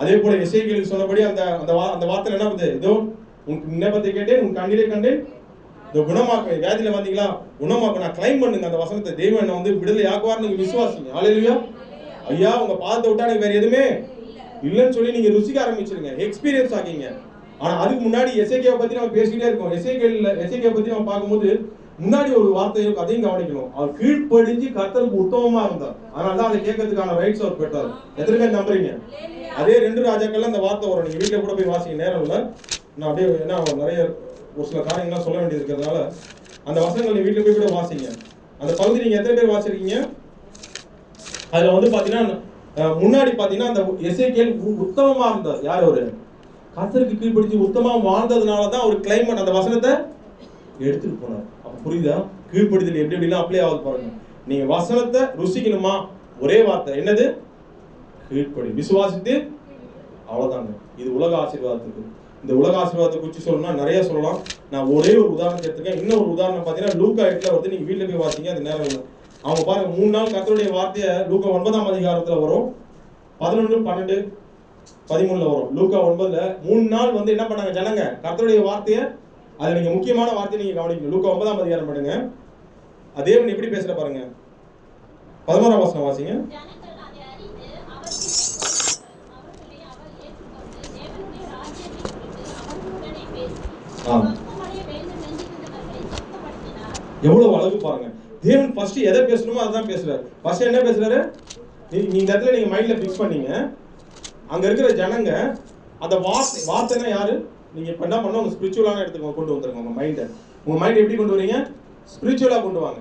அதே போல எசேக்கியேல் சொன்னபடி அந்த வார்த்தை என்ன பண்ணுது? இதோ உன் விண்ணப்பத்தை கேட்டேன், உன் கண்ணிலே கண்டேன், இந்த குணமாக்க. வியாதியில வந்தீங்களா? குணமாக்க. நான் கிளைம் பண்ணுங்க அந்த வசனத்தை. தெய்வம் என்ன விடுதலை ஆக்குவார், நீங்க விசுவாசிங்க. அல்லேலூயா. ஐயா உங்க பாதத்தை விட்டா எனக்கு வேற எதுவுமே இல்லைன்னு சொல்லி நீங்க ருசிக்க ஆரம்பிச்சிருங்க, எக்ஸ்பீரியன்ஸ் ஆகிங்க. ஆனா அதுக்கு முன்னாடி எசேக்கியாவை பத்தி நம்ம பேசிக்கிட்டே இருக்கோம். எசேக்கியாவை பத்தி நம்ம பார்க்கும்போது முன்னாடி ஒரு வார்த்தை இருக்கும், அதையும் கவனிக்கணும். அவர் கீழ்ப்படிஞ்சு கர்த்தருக்கு உத்தமமா இருந்தார். அதனாலதான் அதை கேட்கறதுக்கான ரைட்ஸ் அவர் பெற்றார். எத்தனை பேர் நம்புறீங்க? அதே 2 ராஜாக்கள்ல அந்த வார்த்தை வரும். நீங்க வீட்டுல கூட போய் வாசிங்க, நேரம் இல்ல. நான் அப்படியே ஏன்னா நிறைய ஒரு சில காரியங்கள்லாம் சொல்ல வேண்டியது இருக்கிறதுனால அந்த வசனங்கள் நீங்க வீட்டுல போய் கூட வாசிங்க. அந்த பகுதி நீங்க எத்தனை பேர் வாசிருக்கீங்க? அதுல வந்து பாத்தீங்கன்னா முன்னாடி பாத்தீங்கன்னா அந்த எசேக்கியேல் உத்தமமா இருந்தார். யார் அவரு? கர்த்தருக்கு கீழ்ப்படிஞ்சு உத்தமமா வாழ்ந்ததுனாலதான் ஒரு கிளைமேட் அந்த வசனத்தை எடுத்துட்டு போனார். அப்ப புரியுதா? கீழ்ப்படிதல் எப்படி எப்படிலாம் அப்ளை ஆகுது பாருங்க. நீங்க வசனத்தை ருசிக்கணுமா? ஒரே வார்த்தை என்னது? கீழ்ப்படி, விசுவாசித்து, அவ்வளவுதாங்க. இது உலக ஆசீர்வாதத்துக்கு. இந்த உலக ஆசீர்வாதத்தை குறித்து சொல்லணும்னா நிறைய சொல்லலாம். நான் ஒரே ஒரு உதாரணத்தை எடுத்துக்கேன். இன்னொரு உதாரணம் பாத்தீங்கன்னா லூக்கா 8ல வந்து நீங்க வீட்டுல போய் வாசிங்க, அது நேரம் இல்லை. அவங்க பாருங்க 3 நாள் கர்த்தருடைய வார்த்தையை லூக்கா 9ஆம் அதிகாரத்துல வரும், 11, 12, 13ல வரும். லூக்கா 9ல 3 நாள் வந்து என்ன பண்ணாங்க ஜனங்க? கர்த்தருடைய வார்த்தையை, அது நீங்க முக்கியமான வார்த்தையை நீங்க கவனிக்கணும். லூக்கா 9ஆம் அதிகாரம் பண்ணுங்க. தேவன் எப்படி பேசுற பாருங்க. 11ஆம் வசனம் வாசிங்க. எவ்வளவு அழகு பாருங்க. தேவன் ஃபர்ஸ்ட் எதை பேசணுமோ அதான் பேசுறாரு. ஃபர்ஸ்ட் என்ன பேசுறாரு? நீங்க இந்த இடத்துல நீங்க மைண்ட்ல பிக்ஸ் பண்ணீங்க. அங்க இருக்கிற ஜனங்க அந்த வார்த்தைனா யாரு? நீங்க இப்ப என்ன பண்ண, உங்க ஸ்பிரிச்சுவலான இடத்துக்கு கொண்டு வந்துருங்க. உங்க மைண்ட் எப்படி கொண்டு வரீங்க? ஸ்பிரிச்சுவலா கொண்டு வாங்க.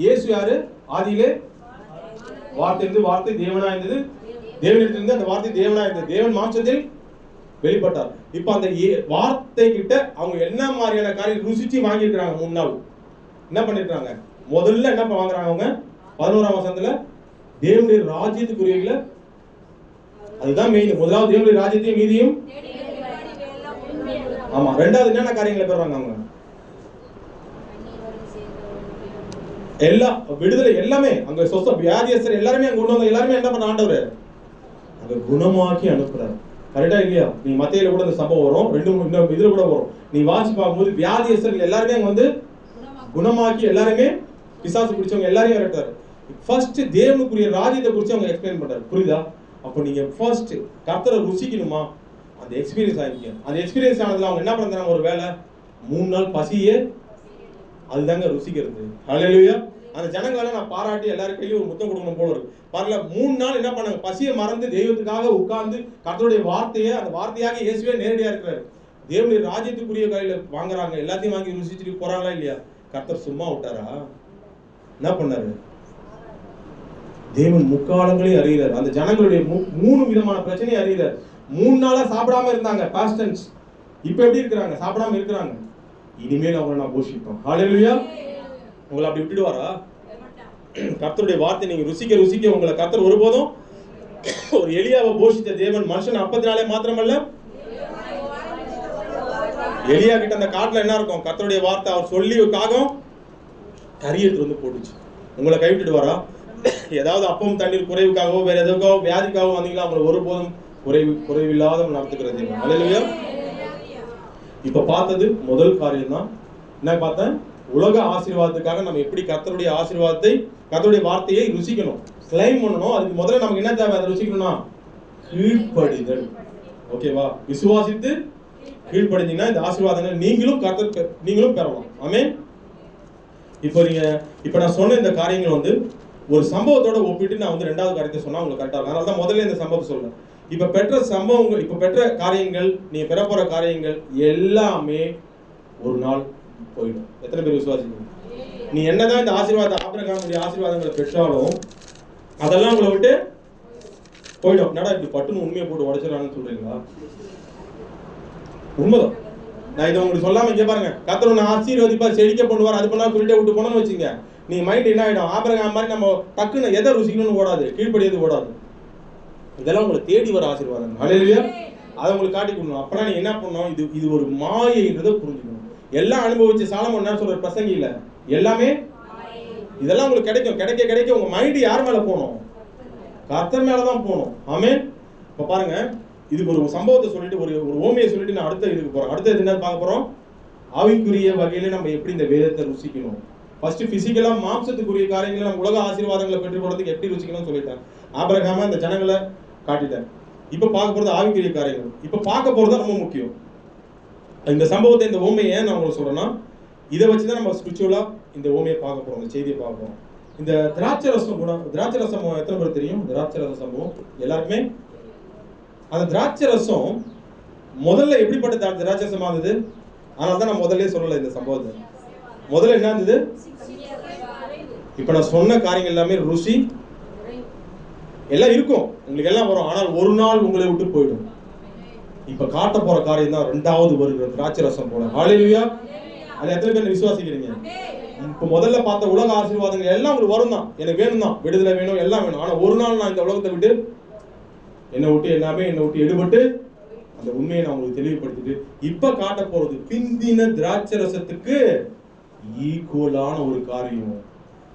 இயேசு யாரு? ஆதியிலே வார்த்தை இருந்து, வார்த்தை தேவனா இருந்தது, தேவனிடத்திலிருந்து அந்த வார்த்தை தேவனா இருந்தது, தேவன் மாம்சத்தில் வெளிப்பட்டார். இப்ப அந்த வார்த்தை கிட்ட அவங்க என்ன மாதிரியான காரியம் ருசிச்சு வாங்கியிருக்கிறாங்க? 3 நாள் என்ன பண்ணிருக்காங்க? முதல்ல என்ன வாங்குறாங்க அவங்க? 11ஆம் வசனத்துல தேவனுடைய ராஜ்யத்துக்குரியவங்கள, அதுதான் மெயின். முதலாவது தேவனுடைய ராஜ்யத்தையும் நீதியும். ஆமா. ரெண்டாவது என்னென்ன காரியங்களை பெறாங்க அவங்க? எல்லா விடுதலை, எல்லாமே அங்க சொஸ்த வியாதியஸ்தர் எல்லாருமே அங்க கொண்டு வந்த எல்லாருமே என்ன பண்ண ஆண்டவர் அங்க குணமாக்கி அனுப்புறாரு. கரெக்டா இல்லையா? நீ மத்தேயில கூட இந்த சம்பவம் வரும், 2 இதுல கூட வரும். நீ வாசி பார்க்கும்போது வியாதியஸ்தர்கள் எல்லாருமே அங்க வந்து குணமாக்கி, எல்லாருமே பிசாசு பிடிச்சவங்க எல்லாரையும் விரட்டாரு. ஃபர்ஸ்ட் தேவனுக்குரிய ராஜ்யத்தை குறித்து அவங்க எக்ஸ்பிளைன் பண்றாரு. புரியுதா? அப்போ நீங்க ஃபர்ஸ்ட் கர்த்தரை ருசிக்கணுமா? அந்த எக்ஸ்பீரியன்ஸ் ஆகிக்க. அந்த எக்ஸ்பீரியன்ஸ் ஆனதுல அவங்க என்ன பண்றாங்க? ஒரு வேலை 3 நாள் பசியே, அதுதாங்க ருசிக்கிறது. ஹல்லேலூயா. அந்த ஜனங்களை நான் பாராட்டி எல்லாரும் கையிலும் ஒரு முத்தம் கொடுக்கணும் போல இருக்கு. பாருங்க 3 நாள் என்ன பண்ணாங்க? பசியை மறந்து தெய்வத்துக்காக உட்கார்ந்து கர்த்தருடைய வார்த்தையை, அந்த வார்த்தையாக இயேசுவே நேரடியா இருக்கிறாரு. தேவனுடைய ராஜ்யத்துக்குரிய கையில வாங்குறாங்க, எல்லாத்தையும் வாங்கி ருசிச்சுட்டு போறாங்களா இல்லையா? கர்த்தர் சும்மா விட்டாரா? என்ன பண்ணாரு? தேவன் முக்காலங்களையும் அறிகிறார். அந்த ஜனங்களுடைய 3 விதமான பிரச்சனையை அறிகிறார். 3 நாளா சாப்பிடாம இருந்தாங்க, பாஸ்ட் டென்ஸ். இப்ப எப்படி இருக்கிறாங்க? சாப்பிடாம இருக்கிறாங்க. இனிமேல் அவங்களை நான் போஷிப்பேன். ஹல்லேலூயா. உங்களை அப்படி விட்டுடுவாரா? கர்த்தருடைய வார்த்தை நீங்க ருசிக்க ருசிக்க உங்களை கர்த்தர் ஒருபோதும், ஒரு எலியாவை போஷித்த தேவன் மனுஷன் 40 நாளே மாத்திரமல்ல, எலியா கிட்ட அந்த காட்டுல என்ன இருக்கும்? கர்த்தருடைய வார்த்தை அவர் சொல்லி காகம் கரியத்து வந்து போட்டுச்சு. உங்களை கைவிட்டுடுவாரா? ஏதாவது அப்பம் தண்ணீர் குறைவுக்காகவோ வேற எதுக்காகவோ வியாதிக்காகவோ வந்தீங்களா? அவங்களை ஒருபோதும் குறைவில்லாத நடத்துக்கிறது. ஹல்லேலூயா. இப்ப பார்த்தது முதல் காரியம் தான். என்ன பார்த்தேன்? உலக ஆசீர்வாதத்துக்காக நம்ம எப்படி கர்த்தருடைய ஆசீர்வாதத்தை, கர்த்தருடைய வார்த்தையை ருசிக்கணும், கிளைம் பண்ணணும். அதுக்கு முதல்ல நமக்கு என்ன தேவை? அதை ருசிக்கணும்னா கீழ்ப்படிதல். ஓகேவா? விசுவாசித்து கீழ்ப்படிஞ்சீங்கன்னா இந்த ஆசீர்வாதங்கள் நீங்களும் பெறலாம். ஆமென். இப்போ நான் சொன்ன இந்த காரியங்கள் வந்து ஒரு சம்பவத்தோட ஒப்பிட்டு நான் வந்து 2வது காரியத்தை சொன்னா உங்களுக்கு கரெக்டா இருக்கும். அதனால தான் முதல்ல இந்த சம்பவத்தை சொல்றேன். இப்ப பெற்ற சம்பவங்கள், இப்ப பெற்ற காரியங்கள், நீங்க பெற போற காரியங்கள் எல்லாமே ஒரு நாள் போயிடும். எத்தனை பேர் விசுவாசிக்கணும்? நீ என்னதான் இந்த ஆபிரகாமுடைய ஆசீர்வாதங்களை பெற்றாலும் அதெல்லாம் உங்களை விட்டு போயிடும். என்னடா இப்படி பட்டுன்னு உண்மையை போட்டு உடைச்சிடறான்னு சொல்றீங்களா? உண்மைதான். நான் இதை உங்களுக்கு சொல்லாம இங்க பாருங்க, கர்த்தர் உன்னை ஆசீர்வதிப்பா, செழிக்க பண்ணுவார், அது பண்ணா சொல்லிட்டே விட்டு போனோம்னு வச்சுங்க, நீ மைண்ட் என்ன ஆயிடும்? ஆபிரகாம் மாதிரி நம்ம டக்குன்னு எதை ருசிக்கணும்னு ஓடாது, கீழ்ப்படியது ஓடாது. இதெல்லாம் உங்களை தேடி வர ஆசீர்வாதம். ஹல்லேலூயா. அதை உங்களுக்கு காட்டி கொடுக்கணும். அப்பனா நீ என்ன பண்ணணும்? இது ஒரு மாயைன்றதை புரிஞ்சுக்கணும். எல்லாம் அனுபவிச்சு சாலமோன் என்ன சொல்ற? பிரசங்கி இல்ல, எல்லாமே இதெல்லாம் உங்களுக்கு கிடைக்கும். கிடைக்க உங்க மைண்ட் யார் மேல போகணும்? கர்த்தர் மேலதான் போகணும். ஆமென். இப்ப பாருங்க, இதுக்கு ஒரு சம்பவத்தை சொல்லிட்டு ஒரு ஓமையை சொல்லிட்டு நான் அடுத்த இதுக்கு போறோம். அடுத்த என்ன பார்க்க போறோம்? ஆவிக்குரிய வகையில நம்ம எப்படி இந்த வேதத்தை ருசிக்கணும். ஃபர்ஸ்ட் பிசிக்கலா மாம்சத்துக்குரிய காரியங்களை நம்ம உலக ஆசீர்வாதங்களை பெற்றுக்கொள்றதுக்கு எப்படி ருசிக்கணும்னு சொல்லிட்டேன். ஆபிரகாம அந்த ஜனங்களை காட்டிட்டேன். இப்ப பார்க்க போறது ஆவிக்குரிய காரியங்கள். இப்ப பார்க்க போறது ரொம்ப முக்கியம். இந்த சம்பவத்தை, இந்த ஓமையை நான் உங்களுக்கு சொல்றேன்னா, இதை வச்சுதான் நம்ம ஸ்பிரிச்சுவலா இந்த ஓமையை பார்க்க போறோம், இந்த செய்தியை பார்க்க போறோம். இந்த திராட்சை ரசம் திராட்சை ரசம் எத்தனை பேர் தெரியும்? திராட்சை ரசம் சம்பவம் எல்லாருக்குமே. அந்த திராட்சை ரசம் முதல்ல எப்படிப்பட்ட திராட்சை ரசமா இருந்தது? அதனால தான் நான் முதல்ல சொல்லல இந்த சம்பவத்தை. முதல்ல என்ன இருந்தது? இப்ப நான் சொன்ன காரியங்கள் எல்லாமே ருசி எல்லாம் இருக்கும், உங்களுக்கு எல்லாம் வரும். ஆனால் ஒரு நாள் உங்களை விட்டு போயிடும். இப்ப காட்ட போற காரியம் தான் ரெண்டாவது வருகிற திராட்சை ரசம் போல. ஹல்லேலூயா. அது எத்தனை பேர் விசுவாசிக்கிறீங்க? இப்ப முதல்ல பார்த்த உலக ஆசீர்வாதங்கள் எல்லாம் உங்களுக்கு வரும் தான், எனக்கு வேணும் தான், விடுதலை வேணும், எல்லாம் வேணும். ஆனா ஒரு நாள் நான் இந்த உலகத்தை விட்டு என்னை விட்டு எடுபட்டு அந்த உண்மையை நான் உங்களுக்கு தெளிவுபடுத்திட்டு இப்ப காட்ட போறது பிந்தின திராட்சை ரசத்துக்கு ஈக்குவலான ஒரு காரியம்.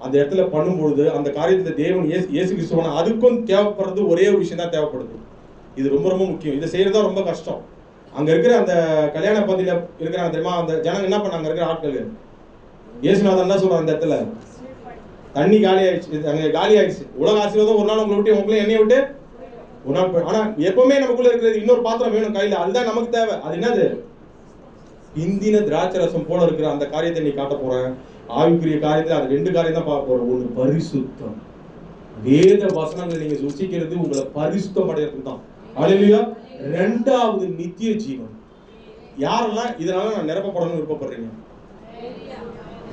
அந்த இடத்துல பண்ணும்பொழுது அந்த காரியத்தை தேவன் இயேசு கிறிஸ்துவான அதுக்கும் தேவைப்படுறது ஒரே ஒரு விஷயம் தான் தேவைப்படுது. இது ரொம்ப ரொம்ப முக்கியம். இதை செய்யறதா ரொம்ப கஷ்டம். அங்க இருக்கிற அந்த கல்யாண பந்தியில இருக்கிறாங்க தெரியுமா, அந்த ஜனங்க என்ன பண்ணாங்க, இருக்கிற ஆட்கள் இயேசுநாதன் என்ன சொல்றாங்க, அந்த இடத்துல தண்ணி காலி ஆயிடுச்சு, அங்க காலி ஆயிடுச்சு. உலக ஆசீர்வாதம் ஒரு நாள் உங்களை விட்டு உங்களை என்னைய விட்டு ஒரு நாள். ஆனா எப்பவுமே நமக்குள்ள இருக்கிறது இன்னொரு பாத்திரம் வேணும் கையில, அதுதான் நமக்கு தேவை. அது என்னது? பிந்தின திராட்சை ரசம் போல இருக்கிற அந்த காரியத்தை நீ காட்ட போறேன். ஆவிக்குரிய காரியத்துல அது ரெண்டு காரியம் தான் பார்க்க போறோம். ஒண்ணு பரிசுத்தம். வேத வசனங்களை நீங்க ருசிக்கிறது உங்களை பரிசுத்தம் அடையிறது தான். ஹல்லேலூயா. ரெண்டாவது நித்திய ஜீவன். யாரெல்லாம் இதனால நான் நிரப்பப்படணும்னு விருப்பப்படுறீங்க?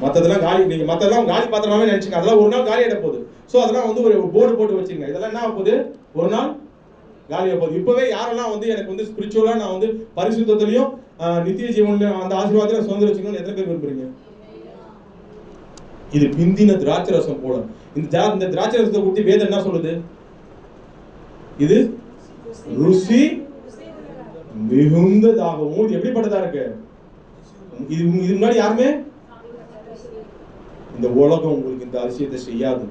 மத்ததெல்லாம் காலி, நீங்க மத்ததெல்லாம் காலி பாத்திரமாவே நினைச்சுங்க, அதெல்லாம் ஒரு நாள் காலி ஆயிட போகுது. சோ அதெல்லாம் வந்து ஒரு போர்டு போட்டு வச்சுங்க, இதெல்லாம் என்ன ஆக போகுது, ஒரு நாள் காலியா போகுது. இப்பவே யாரெல்லாம் வந்து எனக்கு வந்து ஸ்பிரிச்சுவலா நான் வந்து பரிசுத்தத்திலையும் நித்திய ஜீவன்லயும் அந்த ஆசீர்வாதத்தையும் சுதந்திரம் வச்சுக்கணும்னு எத்தனை பேர் விரும்புறீங்க? இது பிந்தின திராட்சை ரசம் போல. இந்த திராட்சை ரசத்தை குறித்து வேதம் என்ன சொல்லுது? இது ருசி மிகுந்ததாகவும். இது எப்படிப்பட்டதா இருக்கு? இது முன்னாடி யாருமே இந்த உலகம் உங்களுக்கு இந்த அதிசயத்தை செய்யாது.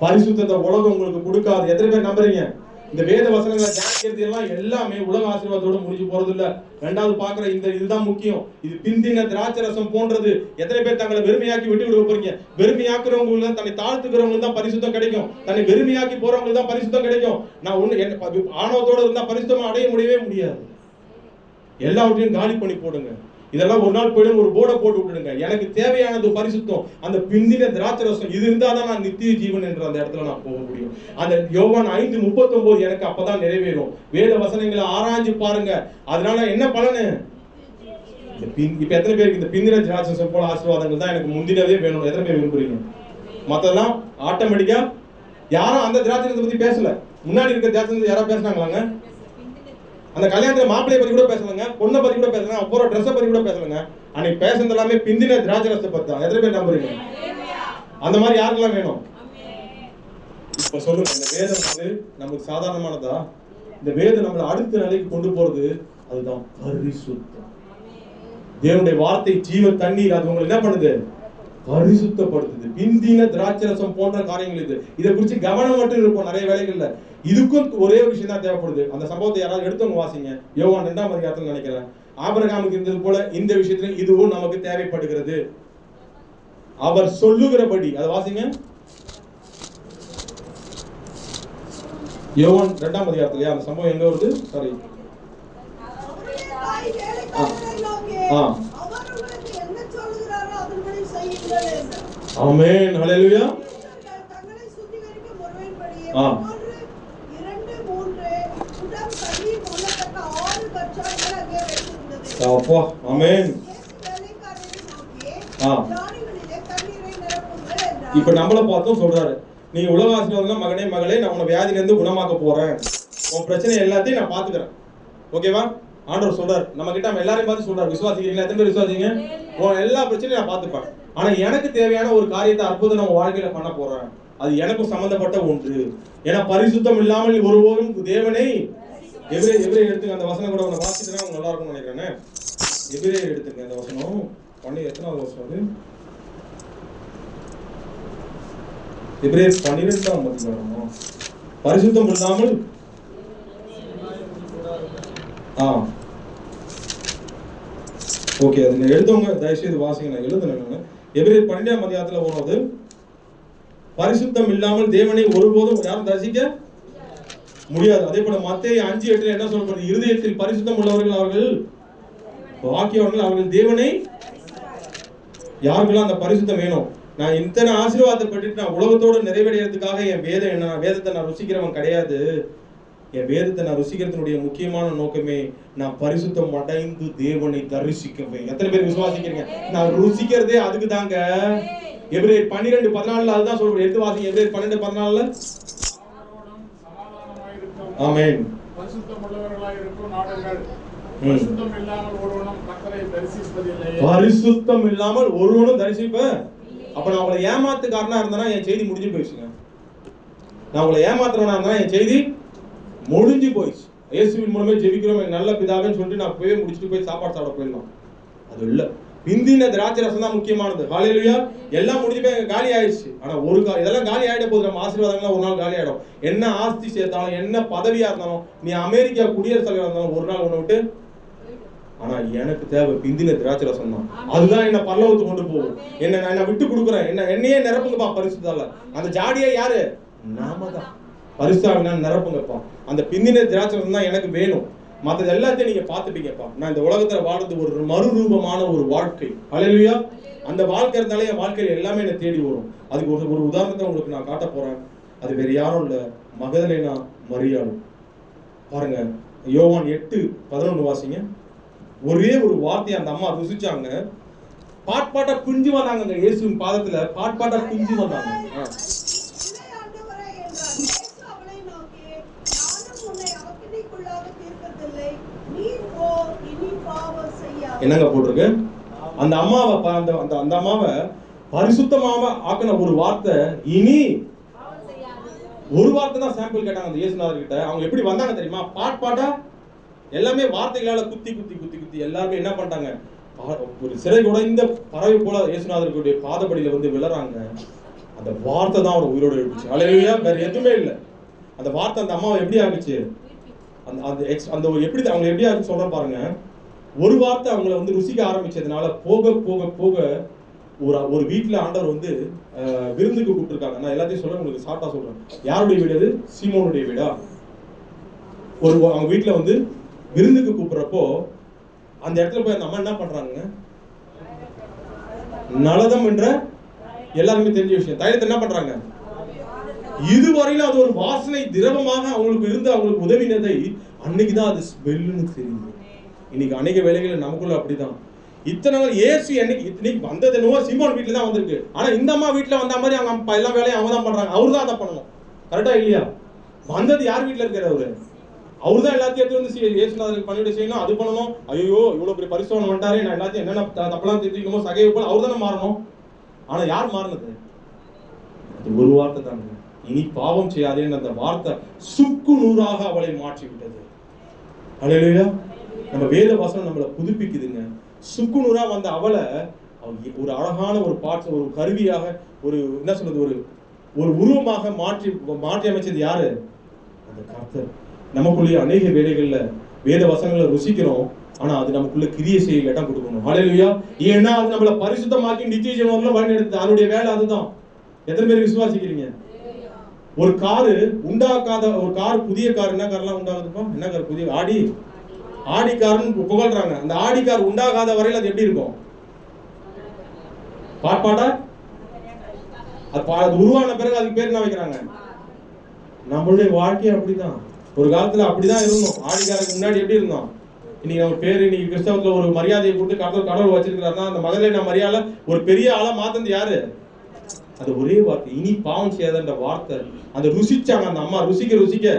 பரிசுத்தத்தை உலகம் உங்களுக்கு கொடுக்காது. எத்தனை பேர் நம்புறீங்க? இந்த வேத வசனங்களை தியானிக்கிறது எல்லாம் எல்லாமே உலக ஆசீர்வாதத்தோட முடிஞ்சு போறது இல்ல. ரெண்டாவது பாக்குற இதுதான் முக்கியம். இது பிந்தின திராட்சை ரசம் போன்றது. எத்தனை பேர் தங்களை வெறுமையாக்கி விட்டு விட போறீங்க? வெறுமையாக்குறவங்களுக்கு தான், தன்னை தாழ்த்துக்கிறவங்களுக்கு தான் பரிசுத்தம் கிடைக்கும். தன்னை வெறுமையாக்கி போறவங்களுக்கு தான் பரிசுத்தம் கிடைக்கும். நான் ஒண்ணு ஆணவத்தோட இருந்தா பரிசுத்தமா அடைய முடியவே முடியாது. எல்லாவற்றையும் காலி பண்ணி போடுங்க. இதெல்லாம் ஒரு நாள் போயிடும், ஒரு போர்டை போட்டு விட்டுடுங்க. எனக்கு தேவையானது பரிசுத்தம், அந்த பிந்தின திராட்சை ரசம். இது இருந்தாதான் நான் நித்திய ஜீவன் என்ற அந்த இடத்துல நான் போக முடியும். அந்த யோவான் 5:39 எனக்கு அப்பதான் நிறைவேறும். வேத வசனங்களை ஆராய்ஞ்சு பாருங்க. அதனால என்ன பலனு? இப்ப எத்தனை பேருக்கு இந்த பிந்தின திராட்சை ரசம் போல ஆசீர்வாதங்கள் தான் எனக்கு முந்தினதே வேணும்? எத்தனை பேர் விரும்புறீங்க? மத்தெல்லாம் ஆட்டோமேட்டிக்கா. யாரும் அந்த திராட்சை ரசத்தை பத்தி பேசல. முன்னாடி இருக்க திராட்சை ரசத்தை யாராவது பேசினாங்களாங்க? அந்த கல்யாணத்துல மாப்பிள்ளைய பத்தி கூட பேசலங்க, பொண்ணை பத்தி கூட பேசலங்க, அப்புறம் ட்ரெஸ்ஸை பத்தி கூட பேசலங்க. அன்னைக்கு பேசுறது எல்லாமே பிந்தின திராட்சை ரசத்தை பத்தி தான். எத்தனை பேர் நம்புறீங்க? அந்த மாதிரி யாருக்கெல்லாம் வேணும்? இப்ப சொல்லுங்க, இந்த வேதம் வந்து நமக்கு சாதாரணமானதா? இந்த வேதம் நம்மளை அடுத்த நிலைக்கு கொண்டு போறது அதுதான் பரிசுத்தம். தேவனுடைய வார்த்தை ஜீவ தண்ணீர். அது உங்களுக்கு என்ன பண்ணுது? பரிசுத்தப்படுத்துது. பிந்தின திராட்சை ரசம் போன்ற காரியங்கள் இது. இதை குறித்து கவனம் மட்டும் இருக்கும் நிறைய வேலைகள்ல. இதுக்கும் ஒரே ஒரு விஷயம் தான் தேவைப்படுது. அந்த சம்பவத்தை யாராவது எடுத்தவங்க வாசிங்க. யோவான் 2ஆம் அதிகாரத்துல நினைக்கிறேன். ஆபிரகாமுக்கு இருந்தது போல இந்த விஷயத்துல இதுவும் நமக்கு தேவைப்படுகிறது. அவர் சொல்லுகிறபடி அதை வாசிங்க. யோவான் 2ஆம் அதிகாரத்துல அந்த சம்பவம் எங்க வருது? சாரி, ஆமென், ஹல்லேலூயா. அப்பா, ஆமென். இப்ப நம்மள பார்த்தோம் சொல்றாரு, நீங்க உலக ஆசீர்வாதம் மகனே மகளே, நான் உன்னை வியாதியில இருந்து குணமாக்க போறேன், உன் பிரச்சனை எல்லாத்தையும் நான் பாத்துக்கிறேன். ஓகேவா? ஆண்டவர் சொல்றாரு நம்ம கிட்ட. நம்ம எல்லாரையும் பார்த்து சொல்றாரு, விசுவாசிக்கிறீங்களா? எத்தனை பேர் விசுவாசிங்க? உன் எல்லா பிரச்சனையும் நான் பாத்துப்பேன். ஆனா எனக்கு தேவையான ஒரு காரியத்தை அற்புதம் நம்ம வாழ்க்கையில பண்ண போறேன். அது எனக்கும் சம்பந்தப்பட்ட ஒன்று. ஏன்னா பரிசுத்தம் இல்லாமல் ஒருவரும் தேவனை எபிரேயர் எடுத்துங்க. அந்த வசனம் கூட உங்களை வாசிக்கிறேன், நல்லா இருக்கும்னு நினைக்கிறேன். எபிரேயர் எடுத்துங்க அந்த வசனம். எத்தனாவது வசனம் அது? எபிரேயர் 12ஆம் அதிகாரம். பரிசுத்தம் இல்லாமல் ஓகே, அது எழுதவங்க தயவுசெய்து வாசிங்க. நான் எழுதுனேன். எபிரேயர் 12ஆம் அதிகாரத்துல போறது, பரிசுத்தம் இல்லாமல் தேவனை ஒருபோதும் யாரும் தரிசிக்க முடியாது. அதே போல மத்தேயு 5:8 என்ன சொல்லப்படுது? இருதயத்தில் பரிசுத்தம் உள்ளவர்கள் அவர்கள் பாக்கியவான்கள் அவர்கள் தேவனை. யாருக்கெல்லாம் அந்த பரிசுத்தம் வேணும்? நான் இத்தனை ஆசீர்வாதத்தை பெற்றுட்டு நான் உலகத்தோடு நிறைவேறதுக்காக என் வேதம் என்ன, வேதத்தை நான் ருசிக்கிறவன் கிடையாது. என் வேதத்தை நான் ருசிக்கிறதுனுடைய முக்கியமான நோக்கமே நான் பரிசுத்தம் அடைந்து தேவனை தரிசிக்கவே. எத்தனை பேர் விசுவாசிக்கிறீங்க? நான் ருசிக்கிறதே அதுக்கு தாங்க. எபிரேயர் 12:14 அதுதான் சொல்றேன். எடுத்து வாசிங்க. எபிரேயர் 12:14. ஆமென். பரிசுத்தம் உள்ளவர்களாய் இருக்கும் நாடுகள் பரிசுத்தம் இல்லாமல் ஒருவனும் கர்த்தரை தரிசிப்பதில்லை. பரிசுத்தம் இல்லாமல் ஒருவனும் தரிசிப்ப. அப்ப நான் உங்களை ஏமாத்துக்காரனா இருந்தேன்னா என் செய்தி முடிஞ்சு போயிடுச்சுங்க. நான் உங்களை ஏமாத்துறவனா இருந்தா என் செய்தி முடிஞ்சு போயிடுச்சு. இயேசுவின் மூலமே ஜெபிக்கிறோம் என் நல்ல பிதாவேன்னு சொல்லிட்டு நான் போய் முடிச்சுட்டு போய் சாப்பாடு சாப்பிட போயிடலாம். அது இல்ல. பிந்தின திராட்சை ரசம் தான் முக்கியமானது. ஹல்லேலூயா. எல்லாம் முடிஞ்சு போய் காலி ஆயிடுச்சு. ஆனா ஒரு இதெல்லாம் காலி ஆயிட போகுது. நம்ம ஆசீர்வாதங்கள்லாம் ஒரு நாள் காலி ஆயிடும். என்ன ஆஸ்தி சேர்த்தாலும் என்ன பதவியா இருந்தாலும் நீ அமெரிக்கா குடியரசுத் தலைவரா இருந்தாலும் ஒரு நாள் ஒண்ணு விட்டு. ஆனா எனக்கு தேவை பிந்தின திராட்சை ரசம் தான். அதுதான் என்ன பரலோகத்துக்கு கொண்டு போகும். என்ன விட்டு கொடுக்குறேன். என்னையே நிரப்புங்கப்பா பரிசுத்தால. அந்த ஜாடியா யாரு? நாம தான். பரிசுத்தாவினா நிரப்புங்கப்பா. அந்த பிந்தின திராட்சை ரசம் தான் எனக்கு வேணும். மற்றது எல்லாத்தையும் நீங்க பாத்துட்டீங்கப்பா. நான் இந்த உலகத்துல வாழ்றது ஒரு மறுரூபமான ஒரு வாழ்க்கை. ஹல்லேலூயா. அந்த வாழ்க்கை இருந்தாலே என் வாழ்க்கையில எல்லாமே என்ன தேடி வரும். அதுக்கு ஒரு உதாரணத்தை உங்களுக்கு நான் காட்ட போறேன். அது வேற யாரும் இல்ல, மகதலேனா மரியாள். பாருங்க, யோவான் 8:11 வாசிங்க. ஒரே ஒரு வார்த்தையை அந்த அம்மா ருசிச்சாங்க. பாட்பாட்டா பிஞ்சு வந்தாங்க. அந்த இயேசுவின் பாதத்துல பாட்பாட்டா பிஞ்சு வந்தாங்க. என்னங்க போட்டிருக்கு? அந்த அம்மாவை அந்த அம்மாவை பரிசுத்தமாக ஆக்கின ஒரு வார்த்தை, இனி ஒரு வார்த்தை தான் சாம்பிள் கேட்டாங்க அந்த இயேசுநாதர் கிட்ட. அவங்க எப்படி வந்தாங்க தெரியுமா? பாட்டா எல்லாமே வார்த்தைகளால குத்தி குத்தி குத்தி குத்தி எல்லாருமே என்ன பண்ணிட்டாங்க? ஒரு சிறை கூட இந்த பறவை போல இயேசுநாதருடைய பாதப்படியில வந்து விழறாங்க. அந்த வார்த்தை தான் அவர் உயிரோடு எழுப்பிச்சு. ஹல்லேலூயா. வேற எதுவுமே இல்லை. அந்த வார்த்தை அந்த அம்மாவை எப்படி ஆகிச்சு? அந்த எப்படி அவங்க எப்படி ஆச்சு சொல்ற பாருங்க. ஒரு வார்த்தை அவங்களை வந்து ருசிக்க ஆரம்பிச்சதுனால போக போக போக ஒரு வீட்டுல ஆண்டவர் வந்து விருந்துக்கு கூப்பிட்டுருக்காங்க. நான் எல்லாத்தையும் சொல்றேன், உங்களுக்கு ஷார்ட்டா சொல்றேன். யாருடைய வீடு அது? சீமோனுடைய வீடா? அவங்க வீட்டுல வந்து விருந்துக்கு கூப்பிடுறப்போ அந்த இடத்துல போய் அந்த அம்மா என்ன பண்றாங்க? நலதம் என்ற எல்லாருமே தெரிஞ்ச விஷயம். தைலத்தை என்ன பண்றாங்க? இதுவரையிலும் அது ஒரு வாசனை திரவமாக அவங்களுக்கு இருந்து அவங்களுக்கு உதவினதை அன்னைக்குதான் அது ஸ்மெல்லுன்னு தெரியுது. இன்னைக்கு அநேக வேலைகள் நமக்குள்ள அப்படிதான். இத்தனை நாள் ஏசு இன்னைக்கு வந்தது என்னவோ சீமோன் வீட்டுல தான் வந்திருக்கு. ஆனா இந்த அம்மா வீட்டுல வந்த மாதிரி அவங்க எல்லா வேலையும் அவங்க தான் பண்றாங்க. அவரு தான் அதை பண்ணணும். கரெக்டா இல்லையா? வந்தது யார் வீட்டுல இருக்கிற அவரு? அவரு தான் எல்லாத்தையும் எடுத்து வந்து இயேசுநாதருக்கு பண்ணிவிட செய்யணும். அது பண்ணணும். ஐயோ இவ்வளவு பெரிய பரிசோதனை வந்துட்டாரு, நான் எல்லாத்தையும் என்னென்ன தப்பெல்லாம் தெரிஞ்சுக்கணுமோ சகையை போல அவர் தானே மாறணும். ஆனா யார் மாறினது? அது ஒரு வார்த்தை தாங்க. இனி பாவம் செய்யாதேன்னு அந்த வார்த்தை சுக்கு நூறாக அவளை மாற்றி விட்டது. ஹல்லேலூயா. நம்ம வேத வசனம் நம்மளை புதுப்பிக்குதுங்க. சுக்கு நூறா வந்த அவளை ஒரு அழகான ஒரு பாட்டு, ஒரு கருவியாக, ஒரு என்ன சொல்றது, ஒரு உருவமாக மாற்றி அமைச்சது யாரு? அந்த கர்த்தர். நமக்குள்ளே அநேக வேலைகள்ல வேத வசனங்களை ருசிக்கிறோம். ஆனா அது நமக்குள்ள கிரியை செய்ய இடம் கொடுக்கணும். ஹல்லேலூயா. ஏன்னா அது நம்மளை பரிசுத்தமாக்கி நித்திய ஜீவன்ல வழி எடுத்து அதனுடைய வேலை அதுதான். எத்தனை பேர் விசுவாசிக்கிறீங்க? ஒரு காரு உண்டாக்காத ஒரு கார், புதிய கார், என்ன கார்லாம் உண்டாகுதுப்பா? என்ன கார்? புதிய ஆடி கார்னு புகழ்றாங்க. அந்த ஆடி கார் உண்டாகாத வரையில் அது எப்படி இருக்கும்? பாட்டா அது உருவான பிறகு அதுக்கு பேர் என்ன வைக்கிறாங்க? நம்மளுடைய வாழ்க்கை அப்படிதான். ஒரு காலத்துல அப்படிதான் இருந்தோம். ஆடி காருக்கு முன்னாடி எப்படி இருந்தோம்? இன்னைக்கு நம்ம பேரு, இன்னைக்கு கிறிஸ்தவத்துல ஒரு மரியாதையை கொடுத்து கடவுள் வச்சிருக்கிறாருன்னா அந்த மகதலேனா மரியாதை ஒரு பெரிய ஆளா மாத்தது யாரு? அது ஒரே வார்த்தை, இனி பாவம் செய்யாதன்ற வார்த்தை. அந்த ருசிச்சாங்க அந்த அம்மா. ருசிக்க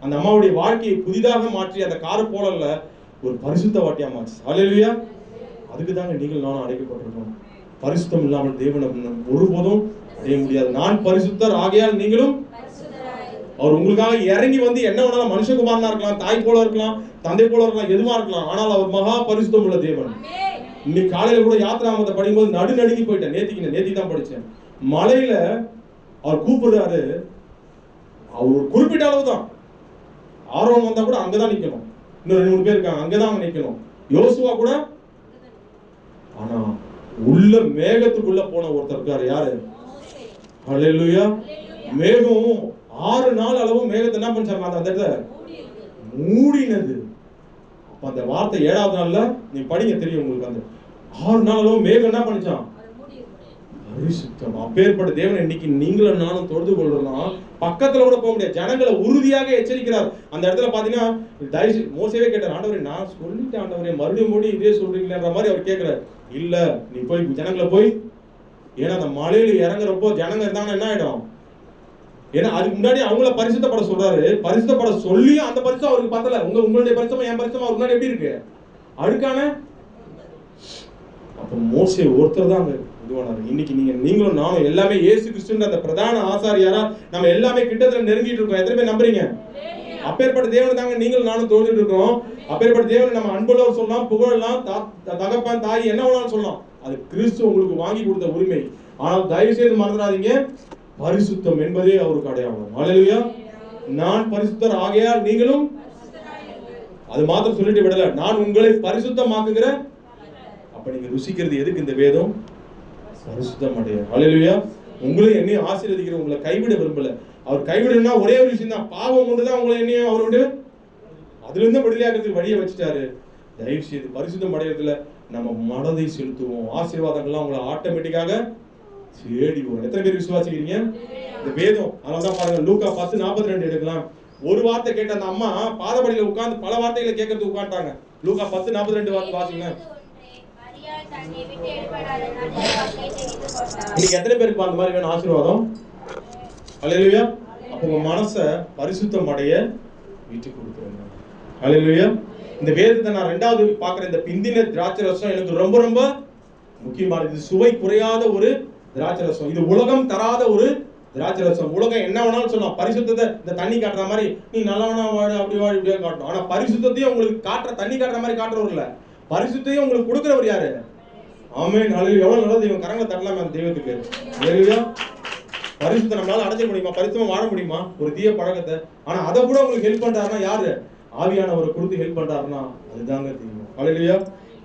அந்த அம்மாவுடைய வாழ்க்கையை புதிதாக மாற்றி அந்த காரை போலல்ல ஒரு பரிசுத்த வாட்டியா மாற்றி. ஹல்லேலூயா. அதுக்கு தாங்க நீங்கள் நானும் அடைக்கப்பட்டிருக்கோம். பரிசுத்தம் இல்லாமல் தேவனை ஒருபோதும் அடைய முடியாது. நான் பரிசுத்தர் ஆகையால் நீங்களும். அவர் உங்களுக்காக இறங்கி வந்து என்ன வேணாலும், மனுஷகுமாரனா இருக்கலாம், தாய் போல இருக்கலாம், தந்தை போல இருக்கலாம், எதுவா இருக்கலாம். ஆனால் அவர் மகா பரிசுத்தம் உள்ள தேவன். இன்னைக்கு காலையில கூட யாத்திராமத்தை படிக்கும்போது நடுநடுங்கி போயிட்டேன். நேத்திக்கு தான் படிச்சேன். மலையில அவர் கூப்பிடுறாரு. அவர் குறிப்பிட்ட அளவு தான். ஆரோன் வந்தா கூட அங்கதான் நிக்கணும். இன்னும் 2-3 பேர் இருக்காங்க, அங்கதான் நிக்கணும். யோசுவா கூட. ஆனா உள்ள மேகத்துக்குள்ள போன ஒருத்தர் இருக்காரு. யாரு? ஹல்லேலூயா. மேகம் 6 நாள் அளவு மேகத்தை என்ன பண்ணாங்க? அந்த இடத்துல மூடினது. அப்ப அப்ப அந்த வார்த்தை 7வது நாள்ல நீ படிங்க தெரியும் உங்களுக்கு. அந்த 6 நாளும் மேகம் என்ன பண்ணிச்சான்? பரிசுத்தம். அப்பேற்பட்ட தேவன் இன்னைக்கு நீங்களும் நானும் தொழுது கொள்றோம். பக்கத்துல கூட போக முடியாது. ஜனங்களை உறுதியாக எச்சரிக்கிறார். அந்த இடத்துல பாத்தீங்கன்னா மோசேவே கேட்டார், ஆண்டவரே நான் சொல்லிட்டேன் ஆண்டவரே, மறுபடியும் இதே சொல்றீங்களேன்ற மாதிரி அவர் கேட்கிறார். இல்ல நீ போய் ஜனங்களை போய், ஏன்னா அந்த மலையில இறங்குறப்போ ஜனங்க இருந்தாங்கன்னா என்ன ஆயிடும்? ஏன்னா அதுக்கு முன்னாடி அவங்கள பரிசுத்தப்பட சொல்றாரு. பரிசுத்தப்பட சொல்லி அந்த பரிசுத்தம் அவருக்கு பத்தல. உங்களுடைய பரிசுத்தம் என் பரிசுத்தம் அவருக்கு முன்னாடி எப்படி இருக்கு? அழுக்கான. அப்ப மோசே ஒருத்தர் தான் அங்க இதுவானாரு. இன்னைக்கு நீங்களும் நானும் எல்லாமே இயேசு கிறிஸ்துன்ற அந்த பிரதான ஆசாரியாரா நம்ம எல்லாமே கிட்டத்துல நெருங்கிட்டு இருக்கோம். எத்தனை பேர் நம்புறீங்க? அப்பேற்பட்ட தேவனை தாங்க நீங்களும் நானும் தொழுதுட்டு இருக்கோம். அப்பேற்பட்ட தேவனை நம்ம அன்புள்ளவர் சொல்லலாம், புகழலாம், தகப்பன் தாய் என்ன வேணாலும் சொல்லலாம். அது கிறிஸ்து உங்களுக்கு வாங்கி கொடுத்த உரிமை. ஆனால் தயவு செய்து மறந்துடாதீங்க, பரிசுத்தம் என்பதே அவருக்கு அடையாளம். ஹல்லேலூயா. நான் பரிசுத்தர் ஆகையால் நீங்களும், அது மாத்திரம் சொல்லிட்டு விடல, நான் உங்களை பரிசுத்தமாக்குகிற. அப்ப நீங்க ருசிக்கிறது எதுக்கு? இந்த வேதம் பரிசுத்தம் அடைய. ஹல்லேலூயா. உங்களை என்னையும் ஆசீர்வதிக்கிற, உங்களை கைவிட விரும்பல. அவர் கைவிடணும்னா ஒரே ஒரு விஷயம் தான், பாவம் ஒன்றுதான் உங்களை என்னையும் அவர் விட்டு அதுல இருந்து விடுதலையாகிறதுக்கு வழியை வச்சுட்டாரு. தயவு செய்து பரிசுத்தம் அடைகிறதுல நம்ம மனதை செலுத்துவோம். ஆசீர்வாதங்கள்லாம் உங்களை ஆட்டோமேட்டிக்காக தேடி வரும். எத்தனை பேர் விசுவாசிக்கிறீங்க இந்த வேதம்? அதனாலதான் பாருங்க, லூக்கா 10:42 எடுக்கலாம். ஒரு வார்த்தை கேட்ட அந்த அம்மா பாதபடியில உட்கார்ந்து பல வார்த்தைகளை கேட்கறதுக்கு உட்காந்துட்டாங்க. லூக்கா 10:42 வார்த்தை வாசிங்க. இன்னைக்கு எத்தனை பேருக்கு அந்த மாதிரி வேணும் ஆசீர்வாதம்? ஹல்லேலூயா. அப்ப உங்க மனசை பரிசுத்தம் அடைய விட்டு கொடுத்துருங்க. ஹல்லேலூயா. இந்த வேதத்தை நான் 2வது பார்க்குற இந்த பிந்தின திராட்சை ரசம் எனக்கு ரொம்ப ரொம்ப முக்கியமானது. இது சுவை குறையாத ஒரு திராட்சை ரசம். இது உலகம் தராத ஒரு திராட்சை ரசம். உலகம் என்ன வேணாலும் சொல்லலாம், பரிசுத்தத்தை இந்த தண்ணி காட்டுற மாதிரி நீ நல்லவனா வாடு, அப்படி வாடு, இப்படியே காட்டணும். ஆனா பரிசுத்தையும் உங்களுக்கு காட்டுற, தண்ணி காட்டுற மாதிரி காட்டுறவர் இல்ல, பரிசுத்தையும் உங்களுக்கு கொடுக்கிறவர் யாரு? ஆமென். ஹல்லேலூயா. எவ்வளவு நல்ல தெய்வம். கரங்களை தட்டலாமே அந்த தெய்வத்துக்கு. ஹல்லேலூயா. பரிசுத்தம் நம்மளால அடைஞ்ச முடியுமா? பரிசுத்தமா வாழ முடியுமா? ஒரு தீய பழக்கத்தை. ஆனா அதை கூட உங்களுக்கு ஹெல்ப் பண்றாருன்னா யாரு? ஆவியானவரை கொடுத்து ஹெல்ப் பண்றாருன்னா அதுதாங்க தெரியும். ஹல்லேலூயா.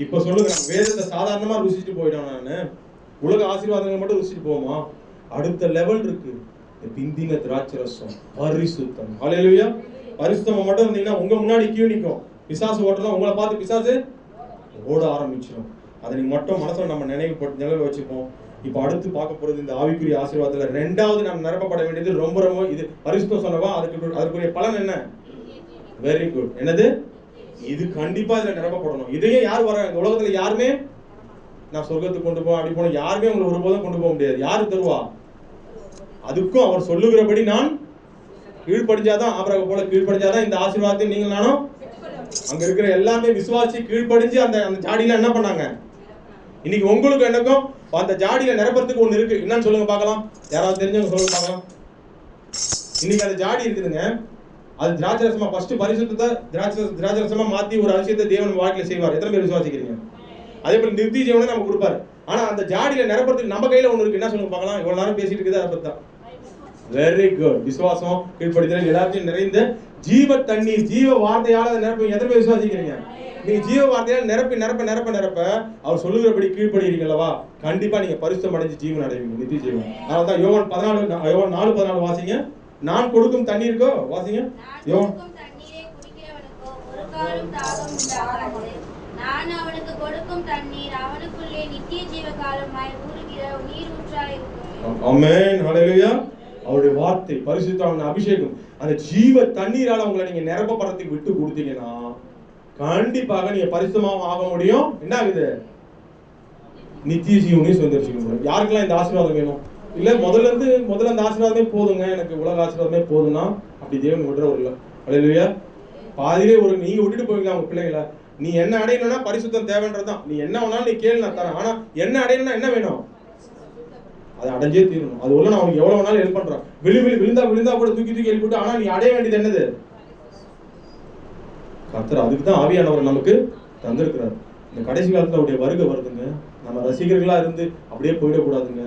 இப்ப சொல்லுங்க, வேதத்தை சாதாரணமா ருசிச்சுட்டு போயிட்டோம். நானு உலக ஆசீர்வாதங்கள் மட்டும் ருசிச்சுட்டு போவோமா? அடுத்த லெவல் இருக்கு. பிந்தின திராட்சை ரசம் பரிசுத்தம். ஹல்லேலூயா. பரிசுத்தமா மட்டும் இருந்தீங்கன்னா உங்க முன்னாடி கியூ நிற்கும். பிசாசு ஓட்டலாம், உங்களை பார்த்து பிசாசு ஓட ஆரம்பிச்சிடும். அதை நீங்க மட்டும் மனசுல நம்ம நினைவு வச்சுப்போம். இப்ப அடுத்து பார்க்க போறது இந்த ஆவிக்குரிய ஆசீர்வாதத்துல 2வது நம்ம நிரப்பப்பட வேண்டியது ரொம்ப ரொம்ப இது பரிசுத்தம் சொன்னவா, அதுக்குரிய பலன் என்ன? Very good. என்னது? இது கண்டிப்பா இதுல நிரப்பப்படணும். இதையே யார் வர இந்த உலகத்துல யாருமே நான் சொர்க்கத்துக்கு கொண்டு போவேன் அப்படி போன யாருமே உங்களை ஒருபோதும் கொண்டு போக முடியாது. யாரு தருவா? அதுக்கும் அவர் சொல்லுகிறபடி நான் கீழ்ப்படிஞ்சாதான், ஆபிரகாம் போல கீழ்ப்படிஞ்சாதான் இந்த ஆசீர்வாதத்தை நீங்கள் நானும். அங்க இருக்கிற எல்லாமே விசுவாசி கீழ்ப்படிஞ்சு அந்த ஜாடியில என்ன பண்ணாங்க? இன்னைக்கு உங்களுக்கு எனக்கும் அந்த ஜாடியில நிரப்பறதுக்கு ஒண்ணு இருக்கு. என்னன்னு சொல்லுங்க பார்க்கலாம். யாராவது தெரிஞ்சவங்க சொல்லுங்க பார்க்கலாம். இன்னைக்கு அந்த ஜாடி இருக்குதுங்க, அது திராட்சை ரசமா ஃபர்ஸ்ட் பரிசுத்தத்தை திராட்சை ரசமா மாத்தி ஒரு அதிசயத்தை தேவன் வாழ்க்கையில செய்வார். எத்தனை பேர் விசுவாசிக்கிறீங்க? அதே போல நித்திய ஜீவனை நம்ம கொடுப்பாரு. ஆனா அந்த ஜாடியில நிரப்பறதுக்கு நம்ம கையில ஒண்ணு இருக்கு. என்ன சொல்லுங்க பார்க்கலாம். இவ்வளவு நேரம் பேசிட்டு இருக்குது அதை பத்தி தான். Very good. விசுவாசம், கீழ்ப்படிதல், எல்லாத்தையும் நிறைந்த ஜீவ தண்ணீர், ஜீவ வார்த்தையால அதை நிரப்ப. எத்தனை பேர் விசுவாசிக்கிறீங்க? நீங்க ஜீவ வார்த்தையால நிரப்ப அவர் சொல்லுகிறபடி கீழ்ப்படுகிறீங்களவா, கண்டிப்பா நீங்க பரிசுத்தம் அடைஞ்சு ஜீவன் அடைவீங்க, நித்திய ஜீவன். அதனாலதான் யோவான் 4:14 வாசிங்க. நான் கொடுக்கும் தண்ணீருக்கோ வாசிங்க. யோவான் நான் அவனுக்கு கொடுக்கும் தண்ணீர் அவனுக்குள்ளே நித்திய ஜீவகாலமாய் ஊறுகிற நீரூற்றாய் இருக்கும். ஆமென். ஹல்லேலூயா. அவருடைய வார்த்தை பரிசுத்தமான அபிஷேகம் அந்த ஜீவ தண்ணீரால உங்களை நீங்க நிரப்பப்படுறதுக்கு விட்டு கொடுத்தீங்கன்னா கண்டிப்பாக நீங்க பரிசுத்தமாக ஆக முடியும். என்ன ஆகுது? நித்திய ஜீவனையும் சுதந்திரிச்சுக்க முடியும். யாருக்கெல்லாம் இந்த ஆசீர்வாதம் வேணும்? இல்ல முதல்ல அந்த ஆசீர்வாதமே போதுங்க, எனக்கு உலக ஆசீர்வாதமே போதும்னா அப்படி தேவன் விடுறவர் இல்ல. ஹல்லேலூயா. பாதியிலே நீங்க விட்டுட்டு போவீங்களா உங்க பிள்ளைங்களை? நீ என்ன அடையணும்னா பரிசுத்தம் தேவைன்றதுதான். நீ என்ன வேணாலும் நீ கேளு, நான் தரேன். ஆனா என்ன அடையணும்னா என்ன வேணும்? அதை அடைஞ்சே தீரணும். அது உள்ள நான் அவனுக்கு எவ்வளவு வேணாலும் ஹெல்ப் பண்றேன். விழுந்தா கூட தூக்கி எழுப்பிட்டு, ஆனா நீ அடைய வேண்டியது என்னது? கர்த்தர். அதுக்கு தான் ஆவியானவர் நமக்கு தந்திருக்கிறார். இந்த கடைசி காலத்துல அவருடைய வருகை வருதுங்க. நம்ம ரசிகர்களா இருந்து அப்படியே போயிடக்கூடாதுங்க.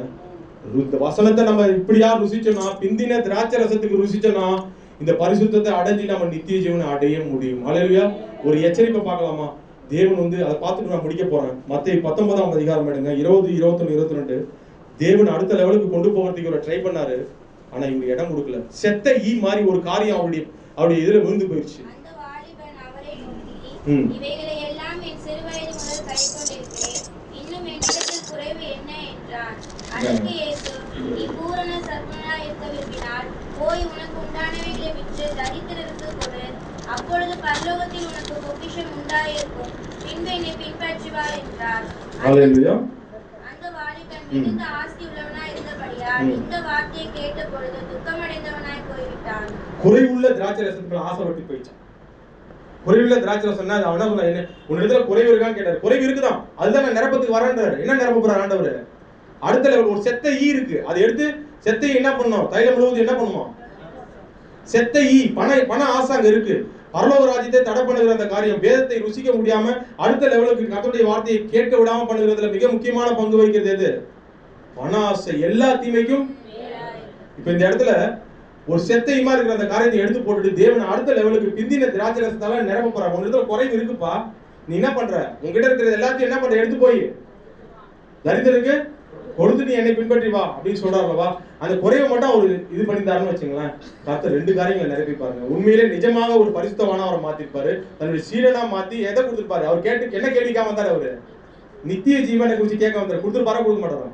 இந்த வசனத்தை நம்ம இப்படியா ருசிச்சோம்னா, பிந்தின திராட்சை ரசத்துக்கு ருசிச்சோம்னா இந்த பரிசுத்தத்தை அடைஞ்சு நம்ம நித்திய ஜீவனை அடைய முடியும். ஹல்லேலூயா. ஒரு எச்சரிப்பை பார்க்கலாமா? தேவன் அதை பார்த்துட்டு நான் முடிக்க போறேன். மத்தேயு 19ஆம் அதிகாரம் எடுங்க. 20, 21, 22. தேவன் அடுத்த லெவலுக்கு கொண்டு போகிறதுக்கு ஒரு ட்ரை பண்ணாரு. ஆனா இவங்க இடம் கொடுக்கல. செத்த ஈ மாதிரி ஒரு காரியம் அவருடைய இதுல விழுந்து போயிடுச்சு. இவைகளை எல்லாம் என் சிறுவயது முதல் கைக்கொண்டிருக்கிறேன். இன்னும் என்னிடத்தில் குறைவு என்ன என்றான். அதற்கு இயேசு, நீ பூரண சர்வனாய் இருக்க விரும்பினால் போய் உனக்கு உண்டானவைகளை விற்று தரித்திரருக்கு கொடு. அப்பொழுது பரலோகத்தில் உனக்கு பொக்கிஷம் உண்டாயிருக்கும். பின்பு என்னை பின்பற்றி வா என்றார். அந்த வாலிபன் மிகுந்த ஆஸ்தி உள்ளவனாய் இருந்தபடியால் இந்த வார்த்தையை கேட்ட பொழுது துக்கமடைந்தவனாய் போய்விட்டான். குறைவுள்ள திராட்சை ரசத்துக்கு ஆசைப்பட்டு போயிட்டான். குறைவுள்ள திராட்சை ரசம்னா அவனா சொன்ன, என்ன உன்னிடத்துல குறைவு இருக்கான்னு கேட்டாரு. குறைவு இருக்குதான், அதுதான் நான் நிரப்பத்துக்கு வரேன்றாரு. என்ன நிரப்ப போறாரு ஆண்டவர்? அடுத்த லெவல் ஒரு செத்த ஈ இருக்கு, அதை எடுத்து செத்த ஈ என்ன பண்ணணும்? தைலம் முழுவதும் என்ன பண்ணுமா? செத்த ஈ பண ஆசை அங்க இருக்கு. பரலோக ராஜ்யத்தை தடை பண்ணுகிற அந்த காரியம், வேதத்தை ருசிக்க முடியாம அடுத்த லெவலுக்கு கர்த்தருடைய வார்த்தையை கேட்க விடாம பண்ணுகிறதுல மிக முக்கியமான பங்கு வகிக்கிறது எது? பண ஆசை. எல்லா தீமைக்கும். இப்ப இந்த இடத்துல ஒரு செத்தையுமா இருக்கிற அந்த காரியத்தை எடுத்து போட்டுட்டு தேவன் அடுத்த லெவலுக்கு பிந்தின திராட்சை ரசத்தால நிரப்ப போறாங்க. உங்க இடத்துல குறைவு இருக்குப்பா, நீ என்ன பண்ற? உங்ககிட்ட இருக்கிறது எல்லாத்தையும் என்ன பண்ற? எடுத்து போய் தரித்திரருக்கு கொடுத்து நீ என்னை பின்பற்றி வா அப்படின்னு சொல்றாருவா. அந்த குறைவை மட்டும் அவர் இது பண்ணிட்டாருன்னு வச்சுங்களேன், கர்த்தர் 2 காரியங்களை நிரப்பி பாருங்க. உண்மையிலே நிஜமாக ஒரு பரிசுத்தவான அவரை மாத்திருப்பாரு, தன்னுடைய சீடனா மாத்தி எதை கொடுத்துருப்பாரு? அவர் கேட்டு என்ன கேள்விக்காம வந்தாரு? அவரு நித்திய ஜீவனை குறித்து கேட்க வந்தாரு. கொடுத்துருப்பாரா? கொடுக்க மாட்டாரா?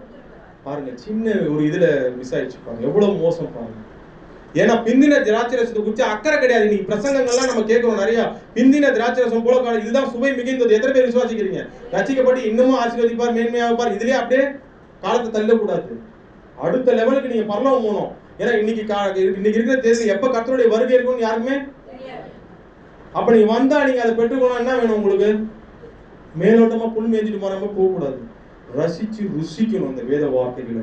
பாருங்க, சின்ன ஒரு இதுல மிஸ் ஆயிடுச்சு பாருங்க, எவ்வளவு மோசம் பாருங்க. ஏன்னா பிந்தின திராட்சை ரசத்தை குறித்து அக்கறை கிடையாது. இன்னைக்கு பிரசங்கங்கள்லாம் நம்ம கேட்கிறோம் நிறைய, பிந்தின திராட்சை ரசம் போல இதுதான் சுவை மிகுந்தது. எத்தனை பேர் விசுவாசிக்கிறீங்க? ரசிக்கப்பட்டு இன்னமும் ஆசீர்வதிப்பார், மேன்மையாகப்பார், இதுலயே அப்படியே காலத்தை தள்ளக்கூடாது. அடுத்த லெவலுக்கு நீங்க பரலோகம் போகணும். ஏன்னா இன்னைக்கு இருக்கிற தேதி எப்ப கர்த்தருடைய வருகை இருக்கும்னு யாருக்குமே. அப்ப நீங்க வந்தா நீங்க அதை பெற்றுக்கணும். என்ன வேணும் உங்களுக்கு? மேலோட்டமா புல் மேய்ஞ்சிட்டு போறாம போக கூடாது. ரசிச்சு ருசிக்கணும் அந்த வேத வார்த்தைகளை.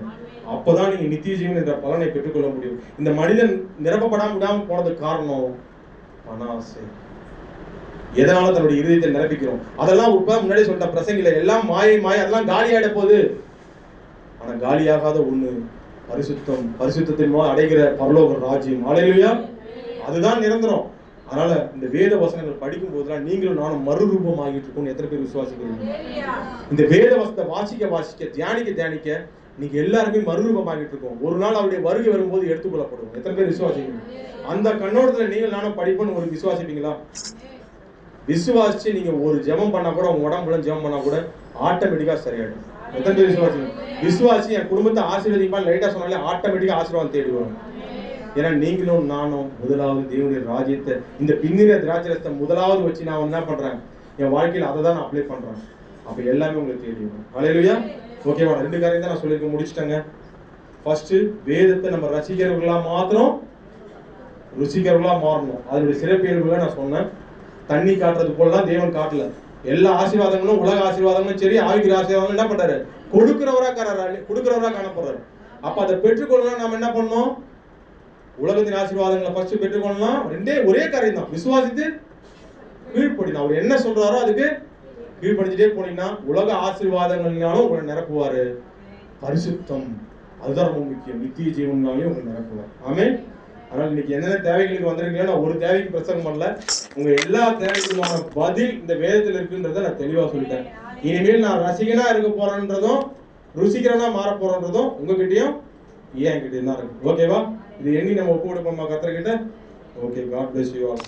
அப்பதான் நீங்க நித்திய ஜீவன் என்ற பலனை பெற்றுக்கொள்ள முடியும். இந்த மனிதன் நிரப்பப்படாம விடாம போனதுக்கு காரணம் பண ஆசை. எதனால தன்னுடைய இருதயத்தை நிரப்பிக்கிறோம்? அதெல்லாம் முன்னாடி சொல்ற பிரசங்கில எல்லாம் மாயை அதெல்லாம் காலியாயிட போகுது. ஆனா காலியாகாத ஒண்ணு பரிசுத்தம். பரிசுத்தத்தின் மூலம் அடைகிற பரலோக ராஜ்யம். ஹல்லேலூயா. அதுதான் நிரந்தரம். அதனால இந்த வேத வசனங்கள் படிக்கும் போதுலாம் நீங்களும் நானும் மறுரூபம் ஆகிட்டு இருக்கோம். எத்தனை பேர் விசுவாசிக்கிறீங்க? இந்த வேத வசனத்தை வாசிக்க தியானிக்க நீங்க எல்லாருமே மறுரூபம் ஆகிட்டு இருக்கோம். ஒரு நாள் அவருடைய வருகை வரும்போது எடுத்துக்கொள்ளப்படும். எத்தனை பேர் விசுவாசிக்கிறீங்க? அந்த கண்ணோட்டத்துல நீங்கள் நானும் படிப்போன்னு ஒரு விசுவாசிப்பீங்களா? விசுவாசிச்சு நீங்க ஒரு ஜெபம் பண்ணா கூட, உங்க உடம்புல ஜெபம் பண்ணா கூட ஆட்டோமேட்டிக்கா சரியாயிடும். எத்தனை பேர் விசுவாசிங்க? விசுவாசி என் குடும்பத்தை ஆசீர்வதிப்பான் லைட்டா சொன்னாலே ஆட்டோமேட்டிக்கா ஆசீர்வாதம் தேடி வரும். ஏன்னா நீங்களும் நானும் முதலாவது தேவனுடைய ராஜ்யத்தை, இந்த பின்னிற திராட்சை ரசத்தை முதலாவது வச்சு நான் என்ன பண்றேன்? என் வாழ்க்கையில் அதை தான் நான் அப்ளை பண்றேன். அப்ப எல்லாமே உங்களுக்கு தேடி வரும். ஹல்லேலூயா. ஓகேவா? 2 காரியம் தான் நான் சொல்லிருக்க முடிச்சிட்டேங்க. ஃபர்ஸ்ட், வேதத்தை நம்ம ரசிக்கிறவர்களா மாத்திரம் ருசிக்கிறவர்களா மாறணும். அதனுடைய சிறப்பியல்புகளை நான் சொன்னேன். தண்ணி காட்டுறது போலதான் தேவன் காட்டல. எல்லா ஆசீர்வாதங்களும், உலக ஆசீர்வாதங்களும் சரி, ஆவிக்குரிய ஆசீர்வாதங்களும் என்ன பண்றாரு? கொடுக்கிறவரா காணப்படுறாரு. அப்ப அதை பெற்றுக்கொள்ளணும். நம்ம என்ன பண்ணணும்? உலகத்தின் ஆசீர்வாதங்களை ஃபர்ஸ்ட் பெற்றுக்கொள்ளணும். ஒரே காரியம் தான், விசுவாசித்து கீழ்ப்படினா. அவர் என்ன சொல்றாரோ அதுக்கு கீழ்ப்படிஞ்சிட்டே போனீங்கன்னா உலக ஆசீர்வாதங்கள்னாலும் உங்களை நிரப்புவாரு. பரிசுத்தம் அதுதான் ரொம்ப முக்கியம். நித்திய ஜீவனாலையும் உங்களை நிரப்புவார். ஆமென். அதனால இன்னைக்கு என்னென்ன தேவைகளுக்கு வந்திருக்கீங்களோ, நான் ஒரு தேவைக்கு பிரசங்கம் பண்ணல, உங்க எல்லா தேவைக்குமான பதில் இந்த வேதத்தில் இருக்குன்றதை நான் தெளிவா சொல்லிட்டேன். இனிமேல் நான் ரசிகனா இருக்க போறேன்றதும் ருசிக்கிறனா மாற போறேன்றதும் உங்ககிட்டயும் என்கிட்டயும் தான் இருக்கு. ஓகேவா? இது எண்ணி நம்ம ஒப்பு கொடுப்போமா கர்த்தர்கிட்ட? Okay, God bless you all.